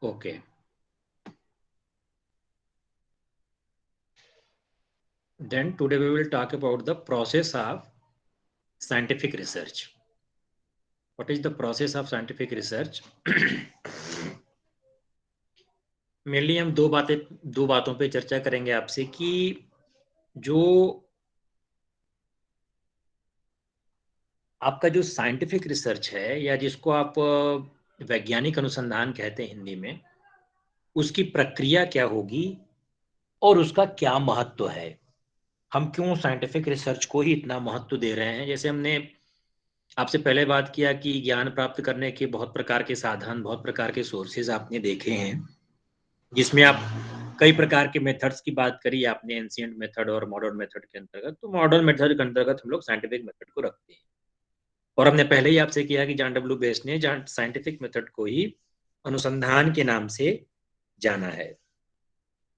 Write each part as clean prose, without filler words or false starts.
Okay. Then today we will talk about the process of scientific research. What is the process of scientific research? Mainly हम दो बातों पे चर्चा करेंगे आपसे कि जो आपका जो साइंटिफिक रिसर्च है या जिसको आप वैज्ञानिक अनुसंधान कहते हैं हिंदी में, उसकी प्रक्रिया क्या होगी और उसका क्या महत्व है। हम क्यों साइंटिफिक रिसर्च को ही इतना महत्व दे रहे हैं। जैसे हमने आपसे पहले बात किया कि ज्ञान प्राप्त करने के बहुत प्रकार के साधन, बहुत प्रकार के सोर्सेज आपने देखे हैं, जिसमें आप कई प्रकार के मेथड्स की बात करी आपने, एंशिएंट मेथड और मॉडर्न मेथड के अंतर्गत। तो मॉडर्न मेथड के अंतर्गत हम लोग साइंटिफिक मेथड को रखते हैं, और हमने पहले ही आपसे किया कि जॉन डब्ल्यू बेस ने साइंटिफिक मेथड को ही अनुसंधान के नाम से जाना है।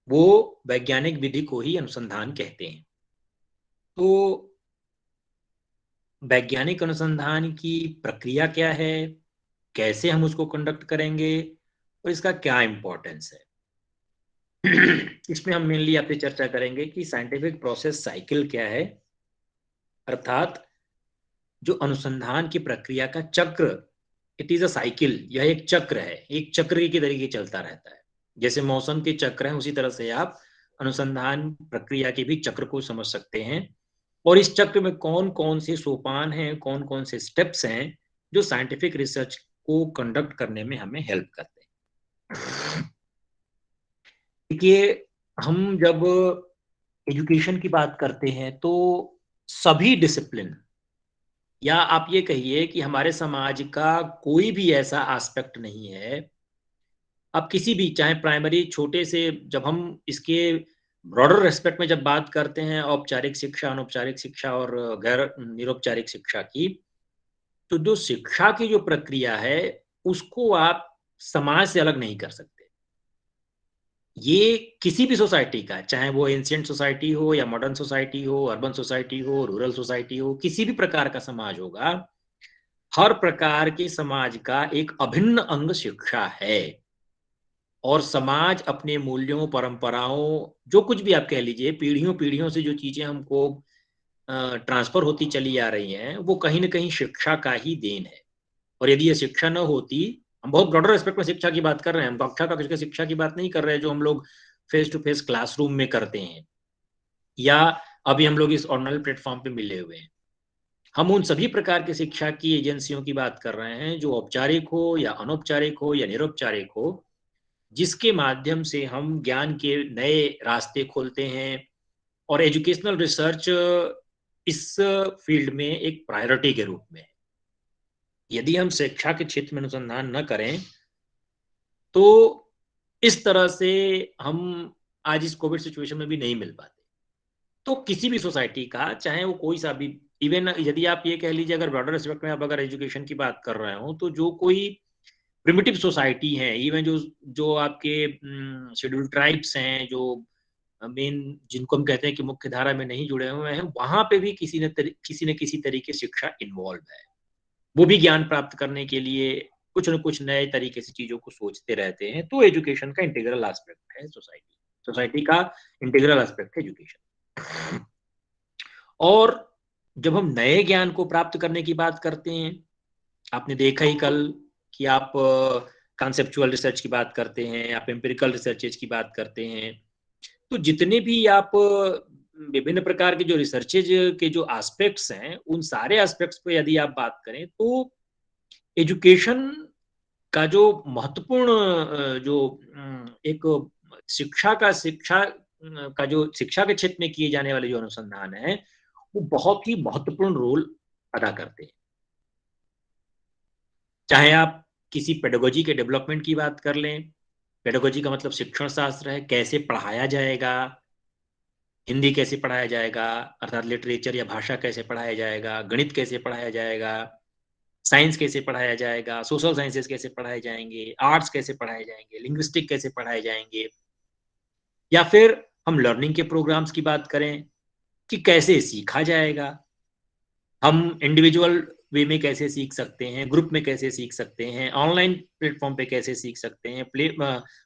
वो वैज्ञानिक विधि को ही अनुसंधान कहते हैं। तो वैज्ञानिक अनुसंधान की प्रक्रिया क्या है, कैसे हम उसको कंडक्ट करेंगे और इसका क्या इंपॉर्टेंस है, इसमें हम मेनली आपसे चर्चा करेंगे कि साइंटिफिक प्रोसेस साइकिल क्या है, अर्थात जो अनुसंधान की प्रक्रिया का चक्र, इट इज अ साइकिल, यह एक चक्र है, एक चक्र की तरीके चलता रहता है। जैसे मौसम के चक्र हैं, उसी तरह से आप अनुसंधान प्रक्रिया के भी चक्र को समझ सकते हैं। और इस चक्र में कौन कौन से सोपान हैं, कौन कौन से स्टेप्स हैं जो साइंटिफिक रिसर्च को कंडक्ट करने में हमें हेल्प करते हैं। देखिए, हम जब एजुकेशन की बात करते हैं तो सभी डिसिप्लिन, या आप ये कहिए कि हमारे समाज का कोई भी ऐसा एस्पेक्ट नहीं है, आप किसी भी, चाहे प्राइमरी छोटे से, जब हम इसके ब्रॉडर रेस्पेक्ट में जब बात करते हैं औपचारिक शिक्षा, अनौपचारिक शिक्षा और गैर निरौपचारिक शिक्षा की, तो जो शिक्षा की जो प्रक्रिया है उसको आप समाज से अलग नहीं कर सकते। ये किसी भी सोसाइटी का, चाहे वो एंशिएंट सोसाइटी हो या मॉडर्न सोसाइटी हो, अर्बन सोसाइटी हो, रूरल सोसाइटी हो, किसी भी प्रकार का समाज होगा, हर प्रकार के समाज का एक अभिन्न अंग शिक्षा है। और समाज अपने मूल्यों, परंपराओं, जो कुछ भी आप कह लीजिए, पीढ़ियों पीढ़ियों से जो चीजें हमको ट्रांसफर होती चली आ रही हैं, वो कहीं ना कहीं शिक्षा का ही देन है। और यदि ये शिक्षा न होती, हम बहुत ब्रॉडर एस्पेक्ट में शिक्षा की बात कर रहे हैं, हम कक्षा का शिक्षा की बात नहीं कर रहे हैं जो हम लोग फेस टू फेस क्लासरूम में करते हैं, या अभी हम लोग इस ऑनलाइन प्लेटफॉर्म पे मिले हुए हैं। हम उन सभी प्रकार की शिक्षा की एजेंसियों की बात कर रहे हैं जो औपचारिक हो या अनौपचारिक हो या निरौपचारिक हो, जिसके माध्यम से हम ज्ञान के नए रास्ते खोलते हैं। और एजुकेशनल रिसर्च इस फील्ड में एक प्रायोरिटी के रूप में है। यदि हम शिक्षा के क्षेत्र में अनुसंधान न करें तो इस तरह से हम आज इस कोविड सिचुएशन में भी नहीं मिल पाते। तो किसी भी सोसाइटी का, चाहे वो कोई सा भी, इवन यदि आप ये कह लीजिए, अगर ब्रॉडर एस्पेक्ट में आप अगर एजुकेशन की बात कर रहे हो, तो जो कोई प्रिमिटिव सोसाइटी है, इवन जो जो आपके शेड्यूल्ड ट्राइब्स हैं, जो मेन जिनको हम कहते हैं कि मुख्य धारा में नहीं जुड़े हुए हैं, वहां पे भी किसी न किसी तरीके शिक्षा इन्वॉल्व है। वो भी ज्ञान प्राप्त करने के लिए कुछ न कुछ नए तरीके से चीजों को सोचते रहते हैं। तो एजुकेशन का इंटीग्रल एस्पेक्ट है सोसाइटी, सोसाइटी का इंटीग्रल एस्पेक्ट है एजुकेशन। और जब हम नए ज्ञान को प्राप्त करने की बात करते हैं, आपने देखा ही कल कि आप कॉन्सेप्चुअल रिसर्च की बात करते हैं, आप एम्पिरिकल रिसर्चेज की बात करते हैं, तो जितने भी आप विभिन्न प्रकार के जो रिसर्चेज के जो एस्पेक्ट्स हैं, उन सारे एस्पेक्ट्स पे यदि आप बात करें तो एजुकेशन का जो महत्वपूर्ण जो एक शिक्षा का जो शिक्षा के क्षेत्र में किए जाने वाले जो अनुसंधान है, वो बहुत ही महत्वपूर्ण रोल अदा करते हैं। चाहे आप किसी पेडागोजी के डेवलपमेंट की बात कर लें, पेडागोजी का मतलब शिक्षण शास्त्र है, कैसे पढ़ाया जाएगा, हिंदी कैसे पढ़ाया जाएगा, अर्थात लिटरेचर या भाषा कैसे पढ़ाया जाएगा, गणित कैसे पढ़ाया जाएगा, साइंस कैसे पढ़ाया जाएगा, सोशल साइंसेस कैसे पढ़ाए जाएंगे, आर्ट्स कैसे पढ़ाए जाएंगे, लिंग्विस्टिक कैसे पढ़ाए जाएंगे, या फिर हम लर्निंग के प्रोग्राम्स की बात करें कि कैसे सीखा जाएगा। हम इंडिविजुअल वे में कैसे सीख सकते हैं, ग्रुप में कैसे सीख सकते हैं, ऑनलाइन प्लेटफॉर्म पे कैसे सीख सकते हैं,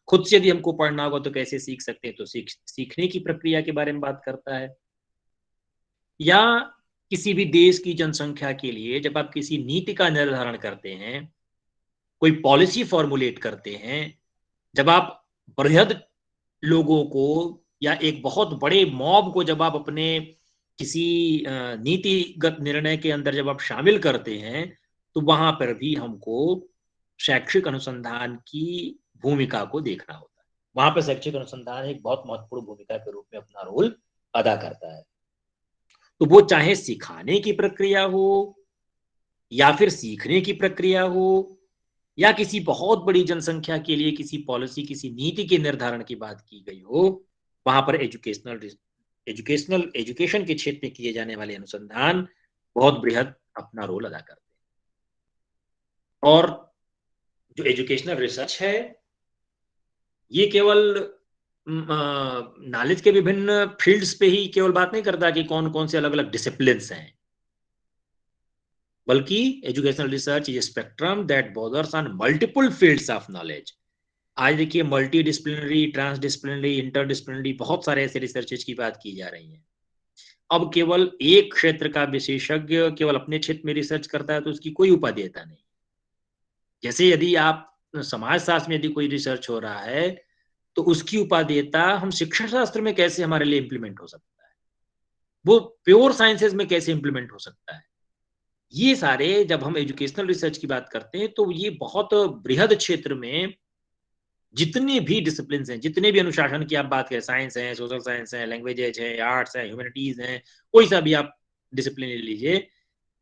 खुद से यदि हमको पढ़ना होगा तो कैसे सीख सकते हैं, तो सीखने की प्रक्रिया के बारे में बात करता है। या किसी भी देश की जनसंख्या के लिए जब आप किसी नीति का निर्धारण करते हैं, कोई पॉलिसी फॉर्मुलेट करते हैं, जब आप बृहद लोगों को या एक बहुत बड़े मॉब को जब आप अपने किसी नीतिगत निर्णय के अंदर जब आप शामिल करते हैं, तो वहां पर भी हमको शैक्षिक अनुसंधान की भूमिका को देखना होता है। वहां पर शैक्षिक अनुसंधान एक बहुत महत्वपूर्ण भूमिका के रूप में अपना रोल अदा करता है। तो वो चाहे सिखाने की प्रक्रिया हो या फिर सीखने की प्रक्रिया हो या किसी बहुत बड़ी जनसंख्या के लिए किसी पॉलिसी, किसी नीति के निर्धारण की बात की गई हो, वहां पर एजुकेशन के क्षेत्र में किए जाने वाले अनुसंधान बहुत बृहद अपना रोल अदा करते हैं। और जो एजुकेशनल रिसर्च है, ये केवल नॉलेज के विभिन्न फील्ड्स पे ही केवल बात नहीं करता कि कौन कौन से अलग अलग डिसिप्लिन्स हैं, बल्कि educational research is spectrum that borders on multiple fields of knowledge. आज देखिए मल्टी डिसिप्लिनरी, ट्रांसडिसिप्लिनरी, इंटरडिसिप्लिनरी बहुत सारे ऐसे रिसर्चेज की बात की जा रही है। अब केवल एक क्षेत्र का विशेषज्ञ केवल अपने क्षेत्र में रिसर्च करता है तो उसकी कोई उपादेयता नहीं। जैसे यदि आप समाज शास्त्र में यदि कोई रिसर्च हो रहा है तो उसकी उपादेयता हम शिक्षा शास्त्र में कैसे हमारे लिए इंप्लीमेंट हो सकता है, वो प्योर साइंसेज में कैसे इंप्लीमेंट हो सकता है। ये सारे जब हम एजुकेशनल रिसर्च की बात करते हैं तो ये बहुत बृहद क्षेत्र में जितने भी डिसिप्लिन हैं, जितने भी अनुशासन की आप बात करें, साइंस है, सोशल साइंस है, लैंग्वेजेज है, आर्ट्स है, ह्यूमैनिटीज है, कोई सा भी आप डिसिप्लिन ले लीजिए,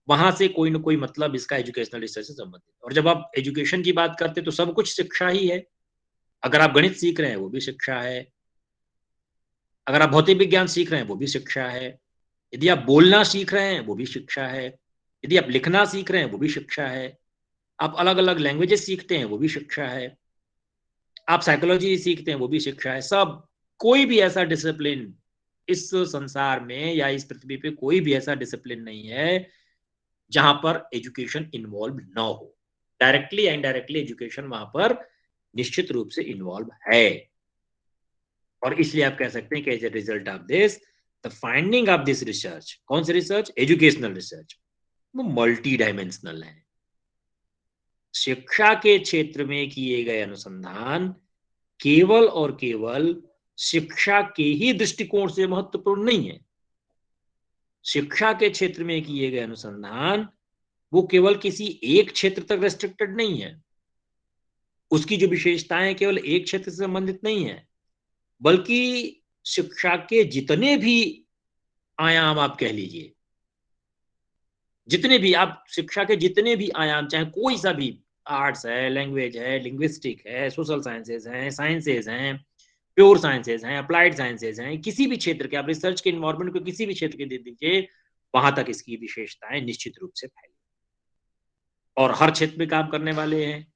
वहां से कोई ना कोई मतलब इसका एजुकेशनल रिसर्च से संबंधित। और जब आप एजुकेशन की बात करते हैं तो सब कुछ शिक्षा ही है। अगर आप गणित सीख रहे हैं वो भी शिक्षा है, अगर आप भौतिक विज्ञान सीख रहे हैं वो भी शिक्षा है, यदि आप बोलना सीख रहे हैं वो भी शिक्षा है, यदि आप लिखना सीख रहे हैं वो भी शिक्षा है, आप अलग अलग लैंग्वेजेस सीखते हैं वो भी शिक्षा है, आप साइकोलॉजी सीखते हैं वो भी शिक्षा है। सब कोई भी ऐसा डिसिप्लिन इस संसार में या इस पृथ्वी पे कोई भी ऐसा डिसिप्लिन नहीं है जहां पर एजुकेशन इन्वॉल्व ना हो। डायरेक्टली एंड इनडायरेक्टली एजुकेशन वहां पर निश्चित रूप से इन्वॉल्व है। और इसलिए आप कह सकते हैं कि as a result of this the finding of this research, कौन सी रिसर्च, एजुकेशनल रिसर्च, वो मल्टी डायमेंशनल है। शिक्षा के क्षेत्र में किए गए अनुसंधान केवल और केवल शिक्षा के ही दृष्टिकोण से महत्वपूर्ण नहीं है। शिक्षा के क्षेत्र में किए गए अनुसंधान वो केवल किसी एक क्षेत्र तक रेस्ट्रिक्टेड नहीं है, उसकी जो विशेषताएं केवल एक क्षेत्र से संबंधित नहीं है, बल्कि शिक्षा के जितने भी आयाम आप कह लीजिए, जितने भी आप शिक्षा के जितने भी आयाम, चाहे कोई सा भी, आर्ट्स है, लैंग्वेज है, लिंग्विस्टिक है, सोशल साइंसेज हैं, साइंसेज हैं, प्योर साइंसेज हैं, अप्लाइड साइंसेज हैं, किसी भी क्षेत्र के आप रिसर्च के इन्वायरमेंट को किसी भी क्षेत्र के दे दीजिए, वहां तक इसकी विशेषताएं निश्चित रूप से फैली और हर क्षेत्र में काम करने वाले हैं।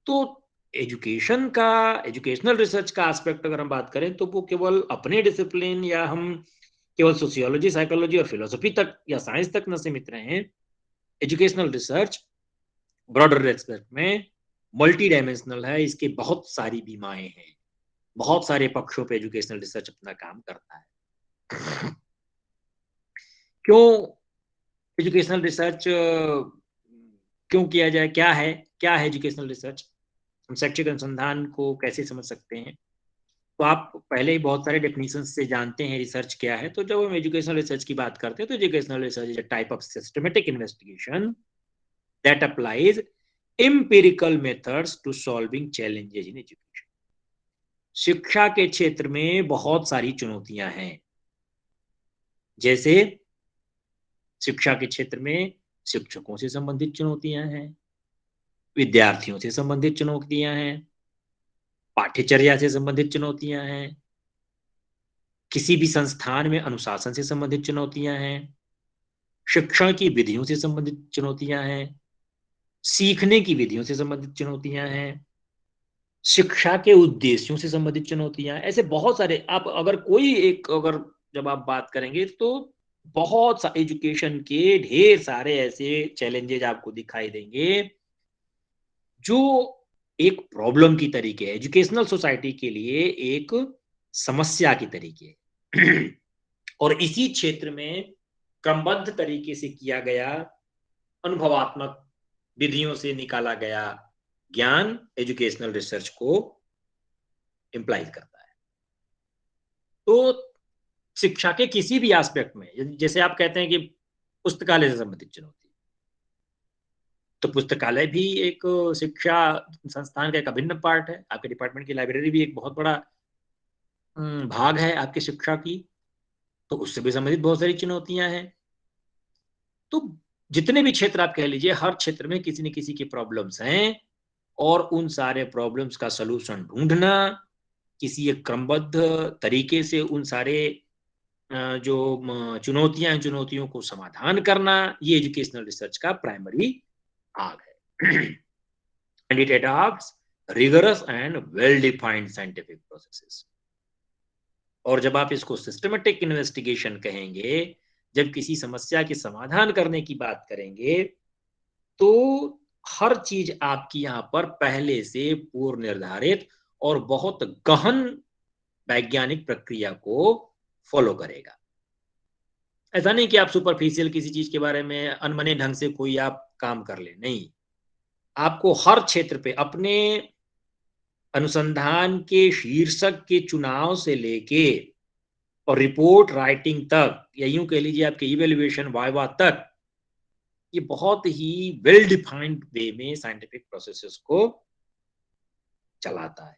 तो एजुकेशन का, एजुकेशनल रिसर्च का एस्पेक्ट अगर हम बात करें तो वो केवल अपने डिसिप्लिन या हम केवल सोशियोलॉजी, साइकोलॉजी और फिलोसफी तक या साइंस तक न सीमित रहे हैं। एजुकेशनल रिसर्च ब्रॉडर एस्पेक्ट में मल्टी डायमेंशनल है, इसके बहुत सारी बीमाएं हैं, बहुत सारे पक्षों पे एजुकेशनल रिसर्च अपना काम करता है। क्यों एजुकेशनल रिसर्च क्यों किया जाए, क्या है एजुकेशनल रिसर्च, हम शैक्षिक अनुसंधान को कैसे समझ सकते हैं। तो आप पहले ही बहुत सारे डेफिनेशन से जानते हैं रिसर्च क्या है। तो जब हम एजुकेशनल रिसर्च की बात करते हैं तो educational research is a type of systematic investigation that applies empirical methods to solving challenges in education. शिक्षा के क्षेत्र में बहुत सारी चुनौतियां हैं, जैसे शिक्षा के क्षेत्र में शिक्षकों से संबंधित चुनौतियां हैं, विद्यार्थियों से संबंधित चुनौतियां हैं, पाठ्यचर्या से संबंधित चुनौतियां हैं, किसी भी संस्थान में अनुशासन से संबंधित चुनौतियां हैं, शिक्षण की विधियों से संबंधित चुनौतियां हैं, सीखने की विधियों से संबंधित चुनौतियां हैं, शिक्षा के उद्देश्यों से संबंधित चुनौतियां, ऐसे बहुत सारे। आप अगर कोई एक, अगर जब आप बात करेंगे तो बहुत सा एजुकेशन के ढेर सारे ऐसे चैलेंजेज आपको दिखाई देंगे जो एक प्रॉब्लम की तरीके है, एजुकेशनल सोसाइटी के लिए एक समस्या की तरीके। और इसी क्षेत्र में क्रमबद्ध तरीके से किया गया अनुभवात्मक विधियों से निकाला गया ज्ञान एजुकेशनल रिसर्च को इम्प्लाइज करता है। तो शिक्षा के किसी भी एस्पेक्ट में, जैसे आप कहते हैं कि पुस्तकालय से संबंधित चुनौती, तो पुस्तकालय भी एक शिक्षा संस्थान का एक अभिन्न पार्ट है। आपके डिपार्टमेंट की लाइब्रेरी भी एक बहुत बड़ा भाग है आपकी शिक्षा की, तो उससे भी संबंधित बहुत सारी चुनौतियां हैं। तो जितने भी क्षेत्र आप कह लीजिए, हर क्षेत्र में किसी न किसी की प्रॉब्लम्स हैं, और उन सारे प्रॉब्लम्स का सलूशन ढूंढना, किसी एक क्रमबद्ध तरीके से उन सारे जो चुनौतियां हैं, चुनौतियों को समाधान करना, ये एजुकेशनल रिसर्च का प्राइमरी भाग है। And it adopts rigorous and well defined scientific processes। और जब आप इसको सिस्टमेटिक इन्वेस्टिगेशन कहेंगे, जब किसी समस्या के समाधान करने की बात करेंगे, तो हर चीज आपकी यहां पर पहले से पूर्व निर्धारित और बहुत गहन वैज्ञानिक प्रक्रिया को फॉलो करेगा। ऐसा नहीं कि आप सुपरफिशियल किसी चीज के बारे में अनमने ढंग से कोई आप काम कर ले, नहीं। आपको हर क्षेत्र पे अपने अनुसंधान के शीर्षक के चुनाव से लेके और रिपोर्ट राइटिंग तक, या यूं कह लीजिए आपके इवेल्युएशन वाइवा तक, ये बहुत ही वेल डिफाइंड वे में साइंटिफिक प्रोसेसेस को चलाता है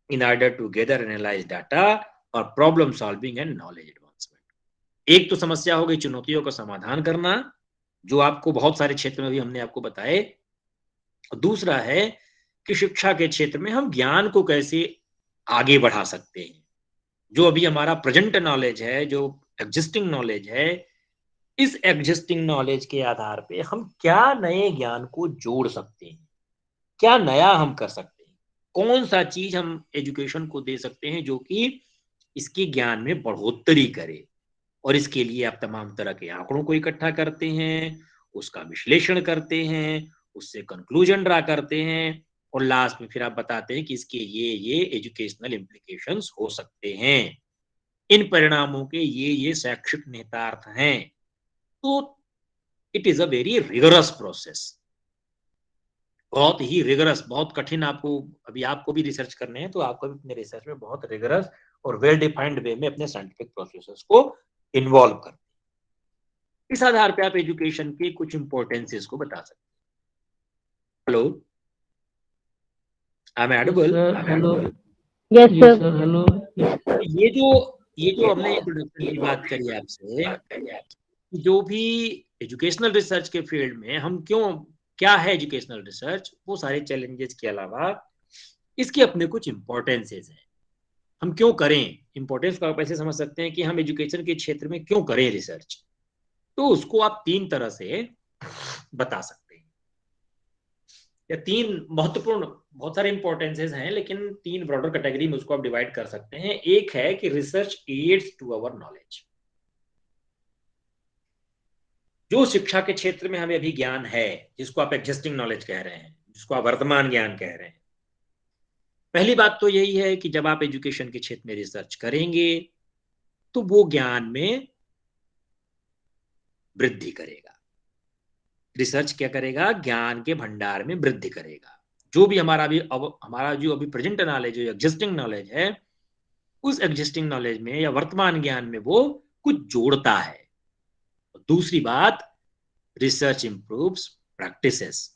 in order to gather analyse data और problem solving and knowledge advancement. एक तो समस्या हो गई चुनौतियों का समाधान करना, जो आपको बहुत सारे क्षेत्र में भी हमने आपको बताए। दूसरा है कि शिक्षा के क्षेत्र में हम ज्ञान को कैसे आगे बढ़ा सकते हैं। जो अभी हमारा प्रेजेंट नॉलेज है, जो एग्जिस्टिंग नॉलेज है, इस एग्जिस्टिंग नॉलेज के आधार पे हम क्या नए ज्ञान को जोड़ सकते हैं, क्या नया हम कर सकते हैं, कौन सा चीज हम एजुकेशन को दे सकते हैं जो कि इसके ज्ञान में बढ़ोतरी करे। और इसके लिए आप तमाम तरह के आंकड़ों को इकट्ठा करते हैं, उसका विश्लेषण करते हैं, उससे कंक्लूजन ड्रा करते हैं, और लास्ट में फिर आप बताते हैं कि इसके ये एजुकेशनल इम्प्लीकेशंस हो सकते हैं, इन परिणामों के ये शैक्षिक निहितार्थ हैं। तो it is a very rigorous process, बहुत ही रिगरस, बहुत कठिन। आपको अभी आपको भी रिसर्च करने हैं, तो आपको भी अपने रिसर्च में बहुत रिगरस और वेल डिफाइंड वे में अपने साइंटिफिक प्रोसेसेस को इन्वॉल्व कर, इस आधार पे आप एजुकेशन के कुछ इंपॉर्टेंसेस को बता सकते हैं। Hello, I am edible? Hello. Yes yes sir. Sir, hello. ये जो हमने इंट्रोडक्शन की बात करी आपसे, जो भी एजुकेशनल रिसर्च के फील्ड में हम क्या है एजुकेशनल रिसर्च, वो सारे चैलेंजेस के अलावा इसके अपने कुछ इंपॉर्टेंसेस हैं। हम क्यों करें, इंपॉर्टेंस को आप ऐसे समझ सकते हैं कि हम एजुकेशन के क्षेत्र में क्यों करें रिसर्च। तो उसको आप तीन तरह से बता सकते हैं, या तीन महत्वपूर्ण, बहुत सारे इंपॉर्टेंसेस हैं, लेकिन तीन ब्रॉडर कैटेगरी में उसको आप डिवाइड कर सकते हैं। एक है कि research ads to our knowledge. जो शिक्षा के क्षेत्र में हमें अभी ज्ञान है, जिसको आप एग्जिस्टिंग नॉलेज कह रहे हैं, जिसको आप वर्तमान ज्ञान कह रहे हैं, पहली बात तो यही है कि जब आप एजुकेशन के क्षेत्र में रिसर्च करेंगे, तो वो ज्ञान में वृद्धि करेगा। रिसर्च क्या करेगा, ज्ञान के भंडार में वृद्धि करेगा। जो भी हमारा जो अभी प्रेजेंट नॉलेज है, एग्जिस्टिंग नॉलेज है, उस एग्जिस्टिंग नॉलेज में या वर्तमान ज्ञान में वो कुछ जोड़ता है। दूसरी बात, रिसर्च इंप्रूव्स प्रैक्टिसेस।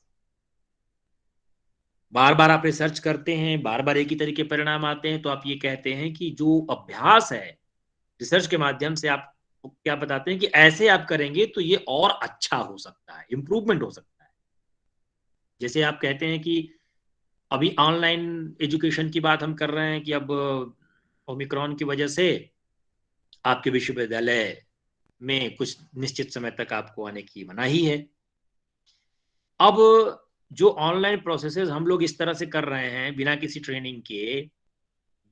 बार बार आप रिसर्च करते हैं, बार बार एक ही तरह के परिणाम आते हैं, तो आप ये कहते हैं कि जो अभ्यास है रिसर्च के माध्यम से, आप क्या बताते हैं कि ऐसे आप करेंगे तो ये और अच्छा हो सकता है, इंप्रूवमेंट हो सकता है। जैसे आप कहते हैं कि अभी ऑनलाइन एजुकेशन की बात हम कर रहे हैं कि अब ओमिक्रॉन की वजह से आपके विश्वविद्यालय में कुछ निश्चित समय तक आपको आने की मनाही है। अब जो ऑनलाइन प्रोसेसेस हम लोग इस तरह से कर रहे हैं बिना किसी ट्रेनिंग के,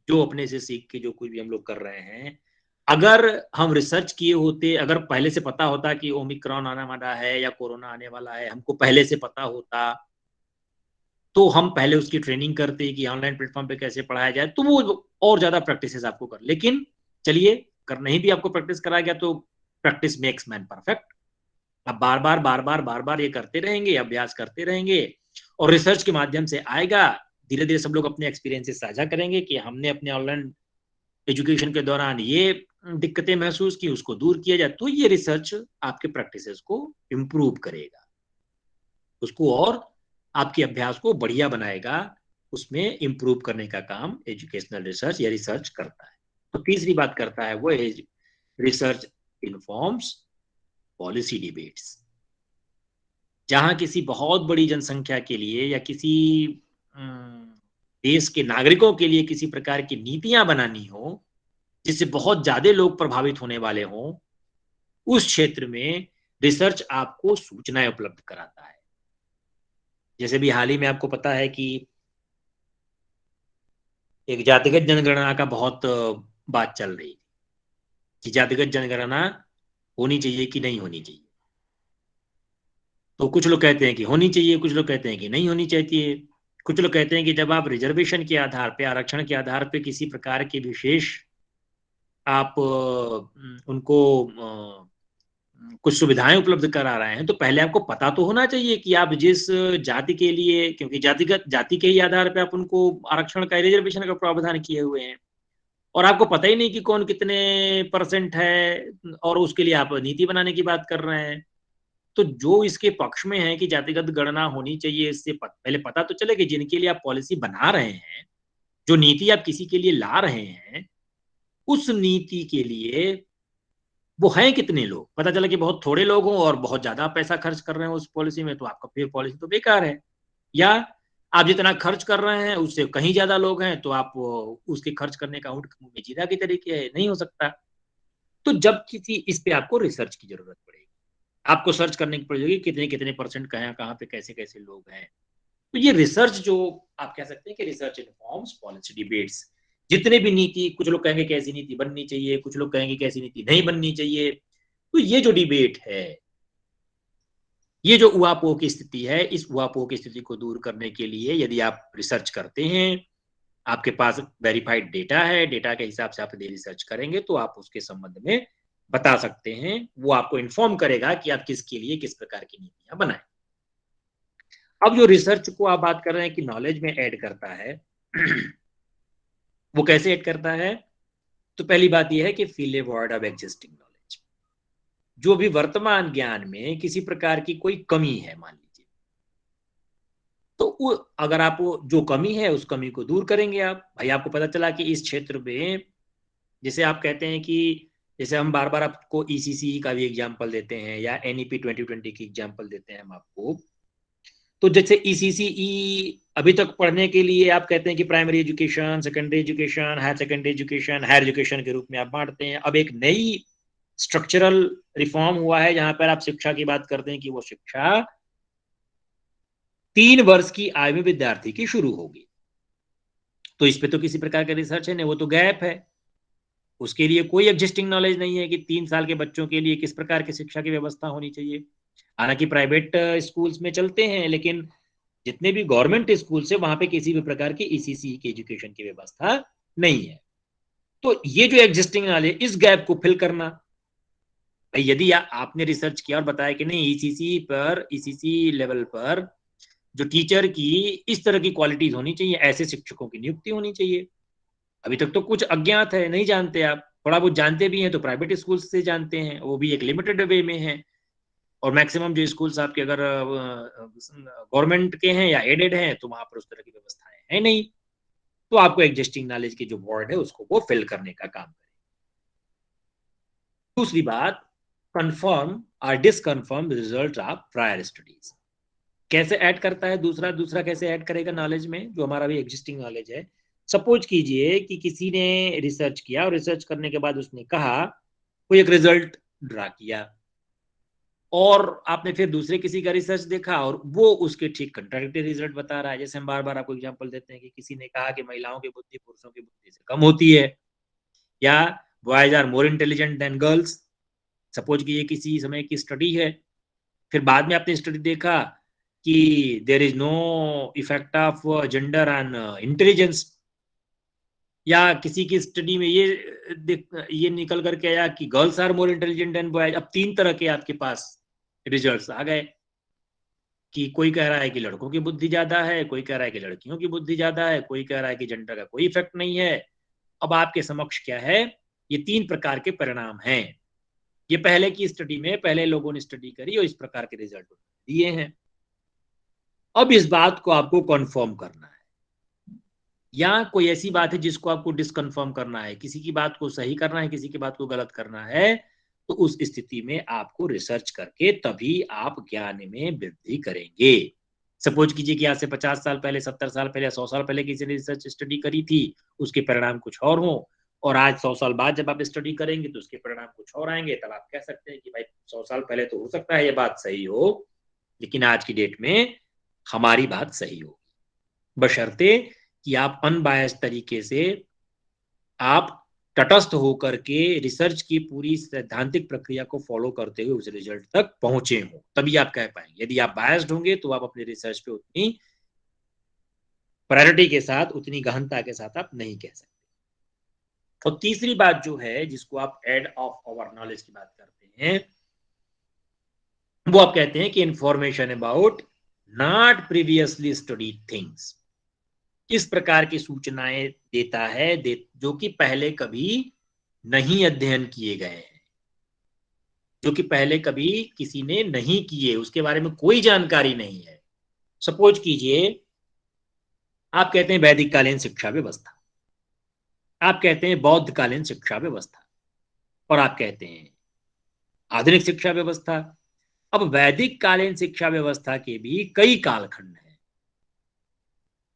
जो अपने से सीख के जो कुछ भी हम लोग कर रहे हैं, अगर हम रिसर्च किए होते, अगर पहले से पता होता कि ओमिक्रॉन आने वाला है या कोरोना आने वाला है, हमको पहले से पता होता, तो हम पहले उसकी ट्रेनिंग करते कि ऑनलाइन प्लेटफॉर्म पे कैसे पढ़ाया जाए, तो वो और ज्यादा प्रैक्टिस आपको कर। लेकिन चलिए, कर नहीं भी आपको प्रैक्टिस कराया गया तो प्रैक्टिस मेक्स मैन परफेक्ट। अब बार बार बार बार बार बार ये करते रहेंगे, अभ्यास करते रहेंगे, और रिसर्च के माध्यम से आएगा। धीरे धीरे सब लोग अपने एक्सपीरियंसेस साझा करेंगे कि हमने अपने ऑनलाइन एजुकेशन के दौरान ये दिक्कतें महसूस की, उसको दूर किया जाए। तो ये रिसर्च आपके प्रैक्टिसेस को इम्प्रूव करेगा, उसको और आपके अभ्यास को बढ़िया बनाएगा। उसमें इम्प्रूव करने का काम एजुकेशनल रिसर्च या रिसर्च करता है। तो तीसरी बात करता है वो रिसर्च इन्फॉर्म्स पॉलिसी डिबेट्स। जहां किसी बहुत बड़ी जनसंख्या के लिए या किसी देश के नागरिकों के लिए किसी प्रकार की नीतियां बनानी हो, जिससे बहुत ज्यादा लोग प्रभावित होने वाले हों, उस क्षेत्र में रिसर्च आपको सूचनाएं उपलब्ध कराता है। जैसे भी हाल ही में आपको पता है कि एक जातिगत जनगणना का बहुत बात चल रही थी कि जातिगत जनगणना होनी चाहिए कि नहीं होनी चाहिए। तो कुछ लोग कहते हैं कि होनी चाहिए, कुछ लोग कहते हैं कि नहीं होनी चाहिए। कुछ लोग कहते हैं कि जब आप रिजर्वेशन के आधार पे, आरक्षण के आधार पे किसी प्रकार की विशेष आप उनको कुछ सुविधाएं उपलब्ध करा रहे हैं, तो पहले आपको पता तो होना चाहिए कि आप जिस जाति के लिए, क्योंकि जातिगत जाति के ही आधार पे आप उनको आरक्षण का, रिजर्वेशन का प्रावधान किए हुए हैं, और आपको पता ही नहीं कि कौन कितने परसेंट है, और उसके लिए आप नीति बनाने की बात कर रहे हैं। तो जो इसके पक्ष में है कि जातिगत गणना होनी चाहिए, इससे पहले पता तो चले कि जिनके लिए आप पॉलिसी बना रहे हैं, जो नीति आप किसी के लिए ला रहे हैं, उस नीति के लिए वो हैं कितने लोग। पता चला कि बहुत थोड़े लोग हों और बहुत ज्यादा पैसा खर्च कर रहे हैं उस पॉलिसी में, तो आपका फिर पॉलिसी तो बेकार है। या आप जितना खर्च कर रहे हैं उससे कहीं ज्यादा लोग हैं, तो आप उसके खर्च करने का ऊंट मुंह में जीरा की तरीके है, नहीं हो सकता। तो जब किसी इस पे आपको रिसर्च की जरूरत पड़ेगी, आपको सर्च करने की पड़ेगी कितने कितने परसेंट कहाँ कहाँ पे कैसे कैसे लोग हैं। तो ये रिसर्च जो आप कह सकते हैं कि रिसर्च इन्फॉर्म्स पॉलिसी डिबेट्स। जितने भी नीति, कुछ लोग कहेंगे कैसी नीति बननी चाहिए, कुछ लोग कहेंगे कैसी नीति नहीं बननी चाहिए। तो ये जो डिबेट है, ये जो उहापोह की स्थिति है, इस उहापोह की स्थिति को दूर करने के लिए यदि आप रिसर्च करते हैं, आपके पास वेरीफाइड डेटा है, डेटा के हिसाब से आप यदि रिसर्च करेंगे, तो आप उसके संबंध में बता सकते हैं। वो आपको इन्फॉर्म करेगा कि आप किसके लिए किस प्रकार की नीतियां बनाएं। अब जो रिसर्च को आप बात कर रहे हैं कि नॉलेज में ऐड करता है, वो कैसे ऐड करता है? तो पहली बात यह है कि fill a void of existing knowledge. जो भी वर्तमान ज्ञान में किसी प्रकार की कोई कमी है, मान लीजिए, तो वो अगर आप जो कमी है उस कमी को दूर करेंगे। आप भाई, आपको पता चला कि इस क्षेत्र में, जैसे आप कहते हैं कि, जैसे हम बार बार आपको ईसीसी का भी एग्जाम्पल देते हैं या एनईपी 2020 की एग्जाम्पल देते हैं हम आपको। तो जैसे ईसीसीई अभी तक पढ़ने के लिए आप कहते हैं कि primary education, secondary education, higher secondary education, higher education के रूप में आप बांटते हैं। अब एक नई स्ट्रक्चरल रिफॉर्म हुआ है जहां पर आप शिक्षा की बात करते हैं कि वो शिक्षा 3 वर्ष की आयु में विद्यार्थी की शुरू होगी। तो इस पे तो किसी प्रकार का रिसर्च है नहीं, वो तो गैप है। उसके लिए कोई एग्जिस्टिंग नॉलेज नहीं है कि 3 साल के बच्चों के लिए किस प्रकार की शिक्षा की व्यवस्था होनी चाहिए। हालांकि प्राइवेट स्कूल्स में चलते हैं, लेकिन जितने भी गवर्नमेंट स्कूल है वहां पे किसी भी प्रकार की ईसीसी की एजुकेशन की व्यवस्था नहीं है। तो ये जो एग्जिस्टिंग नॉलेज, इस गैप को फिल करना, यदि आपने रिसर्च किया और बताया कि नहीं, ईसीसी लेवल पर जो टीचर की इस तरह की क्वालिटीज होनी चाहिए, ऐसे शिक्षकों की नियुक्ति होनी चाहिए। अभी तक तो कुछ अज्ञात है, नहीं जानते आप। थोड़ा बहुत जानते भी हैं तो प्राइवेट स्कूल से जानते हैं, वो भी एक लिमिटेड वे में है। और मैक्सिमम जो स्कूल्स आपके अगर गवर्नमेंट के हैं या एडेड हैं, तो वहां पर उस तरह की व्यवस्थाएं है नहीं। तो आपको एग्जिस्टिंग नॉलेज की जो वर्ड है उसको वो फिल करने का काम करें। दूसरी बात, कंफर्म और डिसकंफर्म रिजल्ट ऑफ प्रायर स्टडीज। कैसे ऐड करता है? दूसरा दूसरा कैसे ऐड करेगा नॉलेज में, जो हमारा भी एग्जिस्टिंग नॉलेज है? सपोज कीजिए कि किसी ने रिसर्च किया और रिसर्च करने के बाद उसने कहा, कोई एक रिजल्ट ड्रा किया, और आपने फिर दूसरे किसी का रिसर्च देखा और वो उसके ठीक कंट्राडिक्टरी रिजल्ट बता रहा है। जैसे हम बार बार आपको एग्जांपल देते हैं कि किसी ने कहा कि महिलाओं की बुद्धि पुरुषों की बुद्धि से कम होती है, या boys are more intelligent than girls. Suppose कि ये किसी समय की स्टडी है, फिर बाद में आपने स्टडी देखा कि there is no effect of gender on intelligence, या किसी की स्टडी में ये निकल करके आया कि girls are more intelligent and boys. अब 3 तरह के आपके पास रिजल्ट्स आ गए कि कोई कह रहा है कि लड़कों की बुद्धि ज्यादा है, कोई कह रहा है कि लड़कियों की बुद्धि ज्यादा है, कोई कह रहा है कि जेंडर का कोई इफेक्ट नहीं है। अब आपके समक्ष क्या है, ये 3 प्रकार के परिणाम हैं। ये पहले की स्टडी में पहले लोगों ने स्टडी करी और इस प्रकार के रिजल्ट दिए हैं। अब इस बात को आपको कंफर्म करना है, या कोई ऐसी बात है जिसको आपको डिसकंफर्म करना है, किसी की बात को सही करना है, किसी की बात को गलत करना है, तो उस स्थिति में आपको रिसर्च करके तभी आप ज्ञान में वृद्धि करेंगे। सपोज कीजिए कि आज से 50 साल पहले, 70 साल पहले, 100 साल पहले किसी ने रिसर्च स्टडी करी थी, उसके परिणाम कुछ और हो, और आज 100 साल बाद जब आप स्टडी करेंगे तो उसके परिणाम कुछ और आएंगे। तब आप कह सकते हैं कि भाई 100 साल पहले तो हो सकता है ये बात सही हो, लेकिन आज की डेट में हमारी बात सही होगी, बशर्ते कि आप अनबायस्ड तरीके से, आप तटस्थ होकर के रिसर्च की पूरी सैद्धांतिक प्रक्रिया को फॉलो करते हुए उस रिजल्ट तक पहुंचे हो, तभी आप कह पाएंगे। यदि आप बायस्ड होंगे तो आप अपने रिसर्च पे उतनी प्रायोरिटी के साथ, उतनी गहनता के साथ आप नहीं कह सकते। और तीसरी बात जो है, जिसको आप एड ऑफ अवर नॉलेज की बात करते हैं, वो आप कहते हैं कि information about not previously studied things. किस प्रकार की सूचनाएं देता है, जो कि पहले कभी नहीं अध्ययन किए गए हैं, जो कि पहले कभी किसी ने नहीं किए, उसके बारे में कोई जानकारी नहीं है। सपोज कीजिए आप कहते हैं वैदिक कालीन शिक्षा व्यवस्था, आप कहते हैं बौद्ध कालीन शिक्षा व्यवस्था, और आप कहते हैं आधुनिक शिक्षा व्यवस्था। अब वैदिक कालीन शिक्षा व्यवस्था के भी कई कालखंड हैं।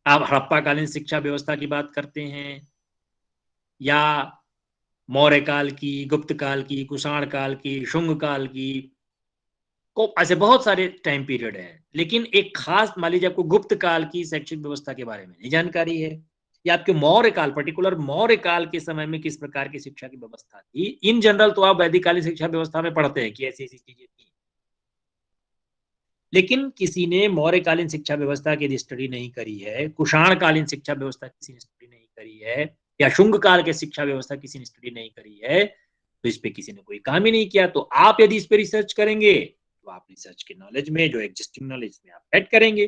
आप हड़प्पा कालीन शिक्षा व्यवस्था की बात करते हैं, या मौर्य काल की, गुप्त काल की, कुषाण काल की, शुंग काल की, को ऐसे बहुत सारे टाइम पीरियड हैं। लेकिन एक खास, मान लीजिए आपको गुप्त काल की शैक्षिक व्यवस्था के बारे में नहीं जानकारी है, या आपके मौर्य काल, पर्टिकुलर मौर्य काल के समय में किस प्रकार की शिक्षा की व्यवस्था थी, इन जनरल तो आप वैदिक कालीन शिक्षा व्यवस्था में पढ़ते हैं कि ऐसी ऐसी चीजें थी। लेकिन किसी ने मौर्य कालीन शिक्षा व्यवस्था की स्टडी नहीं करी है, कुषाण कालीन शिक्षा व्यवस्था किसी ने स्टडी नहीं करी है, या शुंग काल के शिक्षा व्यवस्था किसी ने स्टडी नहीं करी है, तो इस पे किसी ने कोई काम ही नहीं किया। तो आप यदि इस पे रिसर्च करेंगे तो आप रिसर्च के नॉलेज में, जो एग्जिस्टिंग नॉलेज में, आप ऐड करेंगे।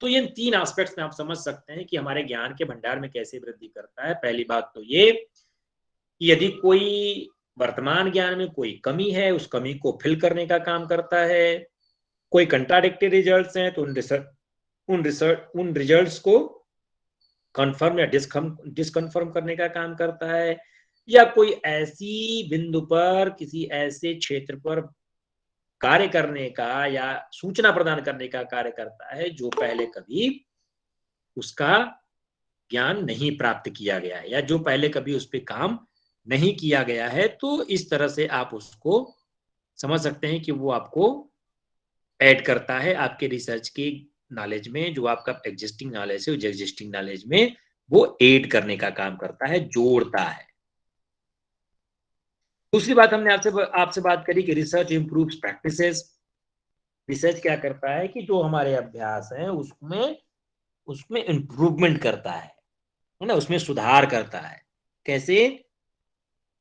तो ये 3 एस्पेक्ट्स में आप समझ सकते हैं कि हमारे ज्ञान के भंडार में कैसे वृद्धि करता है। पहली बात तो ये कि यदि कोई वर्तमान ज्ञान में कोई कमी है, उस कमी को फिल करने का काम करता है। कोई कंट्राडिक्टरी रिजल्ट्स हैं तो उन रिजल्ट्स को कंफर्म या डिसकंफर्म करने का काम करता है, या कोई ऐसी बिंदु पर, किसी ऐसे क्षेत्र पर कार्य करने का या सूचना प्रदान करने का कार्य करता है जो पहले कभी उसका ज्ञान नहीं प्राप्त किया गया है, या जो पहले कभी उस पर काम नहीं किया गया है। तो इस तरह से आप उसको समझ सकते हैं कि वो आपको ऐड करता है आपके रिसर्च की नॉलेज में, जो आपका एग्जिस्टिंग नॉलेज है, जो एग्जिस्टिंग नॉलेज में वो ऐड करने का काम करता है, जोड़ता है। दूसरी बात हमने आपसे बात करी कि रिसर्च इंप्रूव्स प्रैक्टिसेस। रिसर्च क्या करता है कि जो हमारे अभ्यास हैं उसमें उसमें इंप्रूवमेंट करता है ना, उसमें सुधार करता है। कैसे?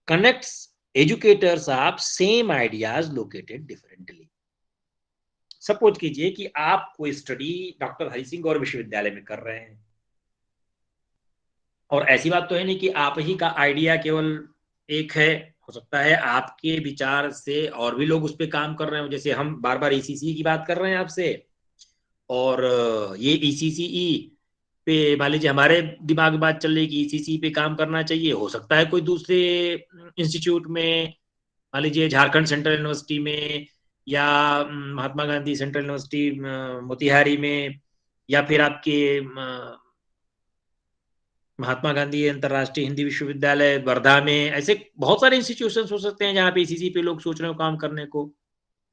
Connects educators of same ideas located differently. Suppose कीजिए कि आप कोई स्टडी डॉक्टर हरि सिंह गौर विश्वविद्यालय में कर रहे हैं, और ऐसी बात तो है नहीं कि आप ही का आइडिया केवल एक है, हो सकता है आपके विचार से और भी लोग उस पर काम कर रहे हो। जैसे हम बार बार ईसीसी की बात कर रहे हैं आपसे, और ये ईसीसीई पे मान लीजिए हमारे दिमाग में बात चल रही है कि ईसीसी पे काम करना चाहिए, हो सकता है कोई दूसरे इंस्टीट्यूट में, मान लीजिए झारखंड सेंट्रल यूनिवर्सिटी में, या महात्मा गांधी सेंट्रल यूनिवर्सिटी मोतिहारी में, या फिर आपके महात्मा गांधी अंतर्राष्ट्रीय हिंदी विश्वविद्यालय वर्धा में, ऐसे बहुत सारे इंस्टीट्यूशन हो सकते हैं जहां पे इसी पे लोग सोच रहे हो काम करने को।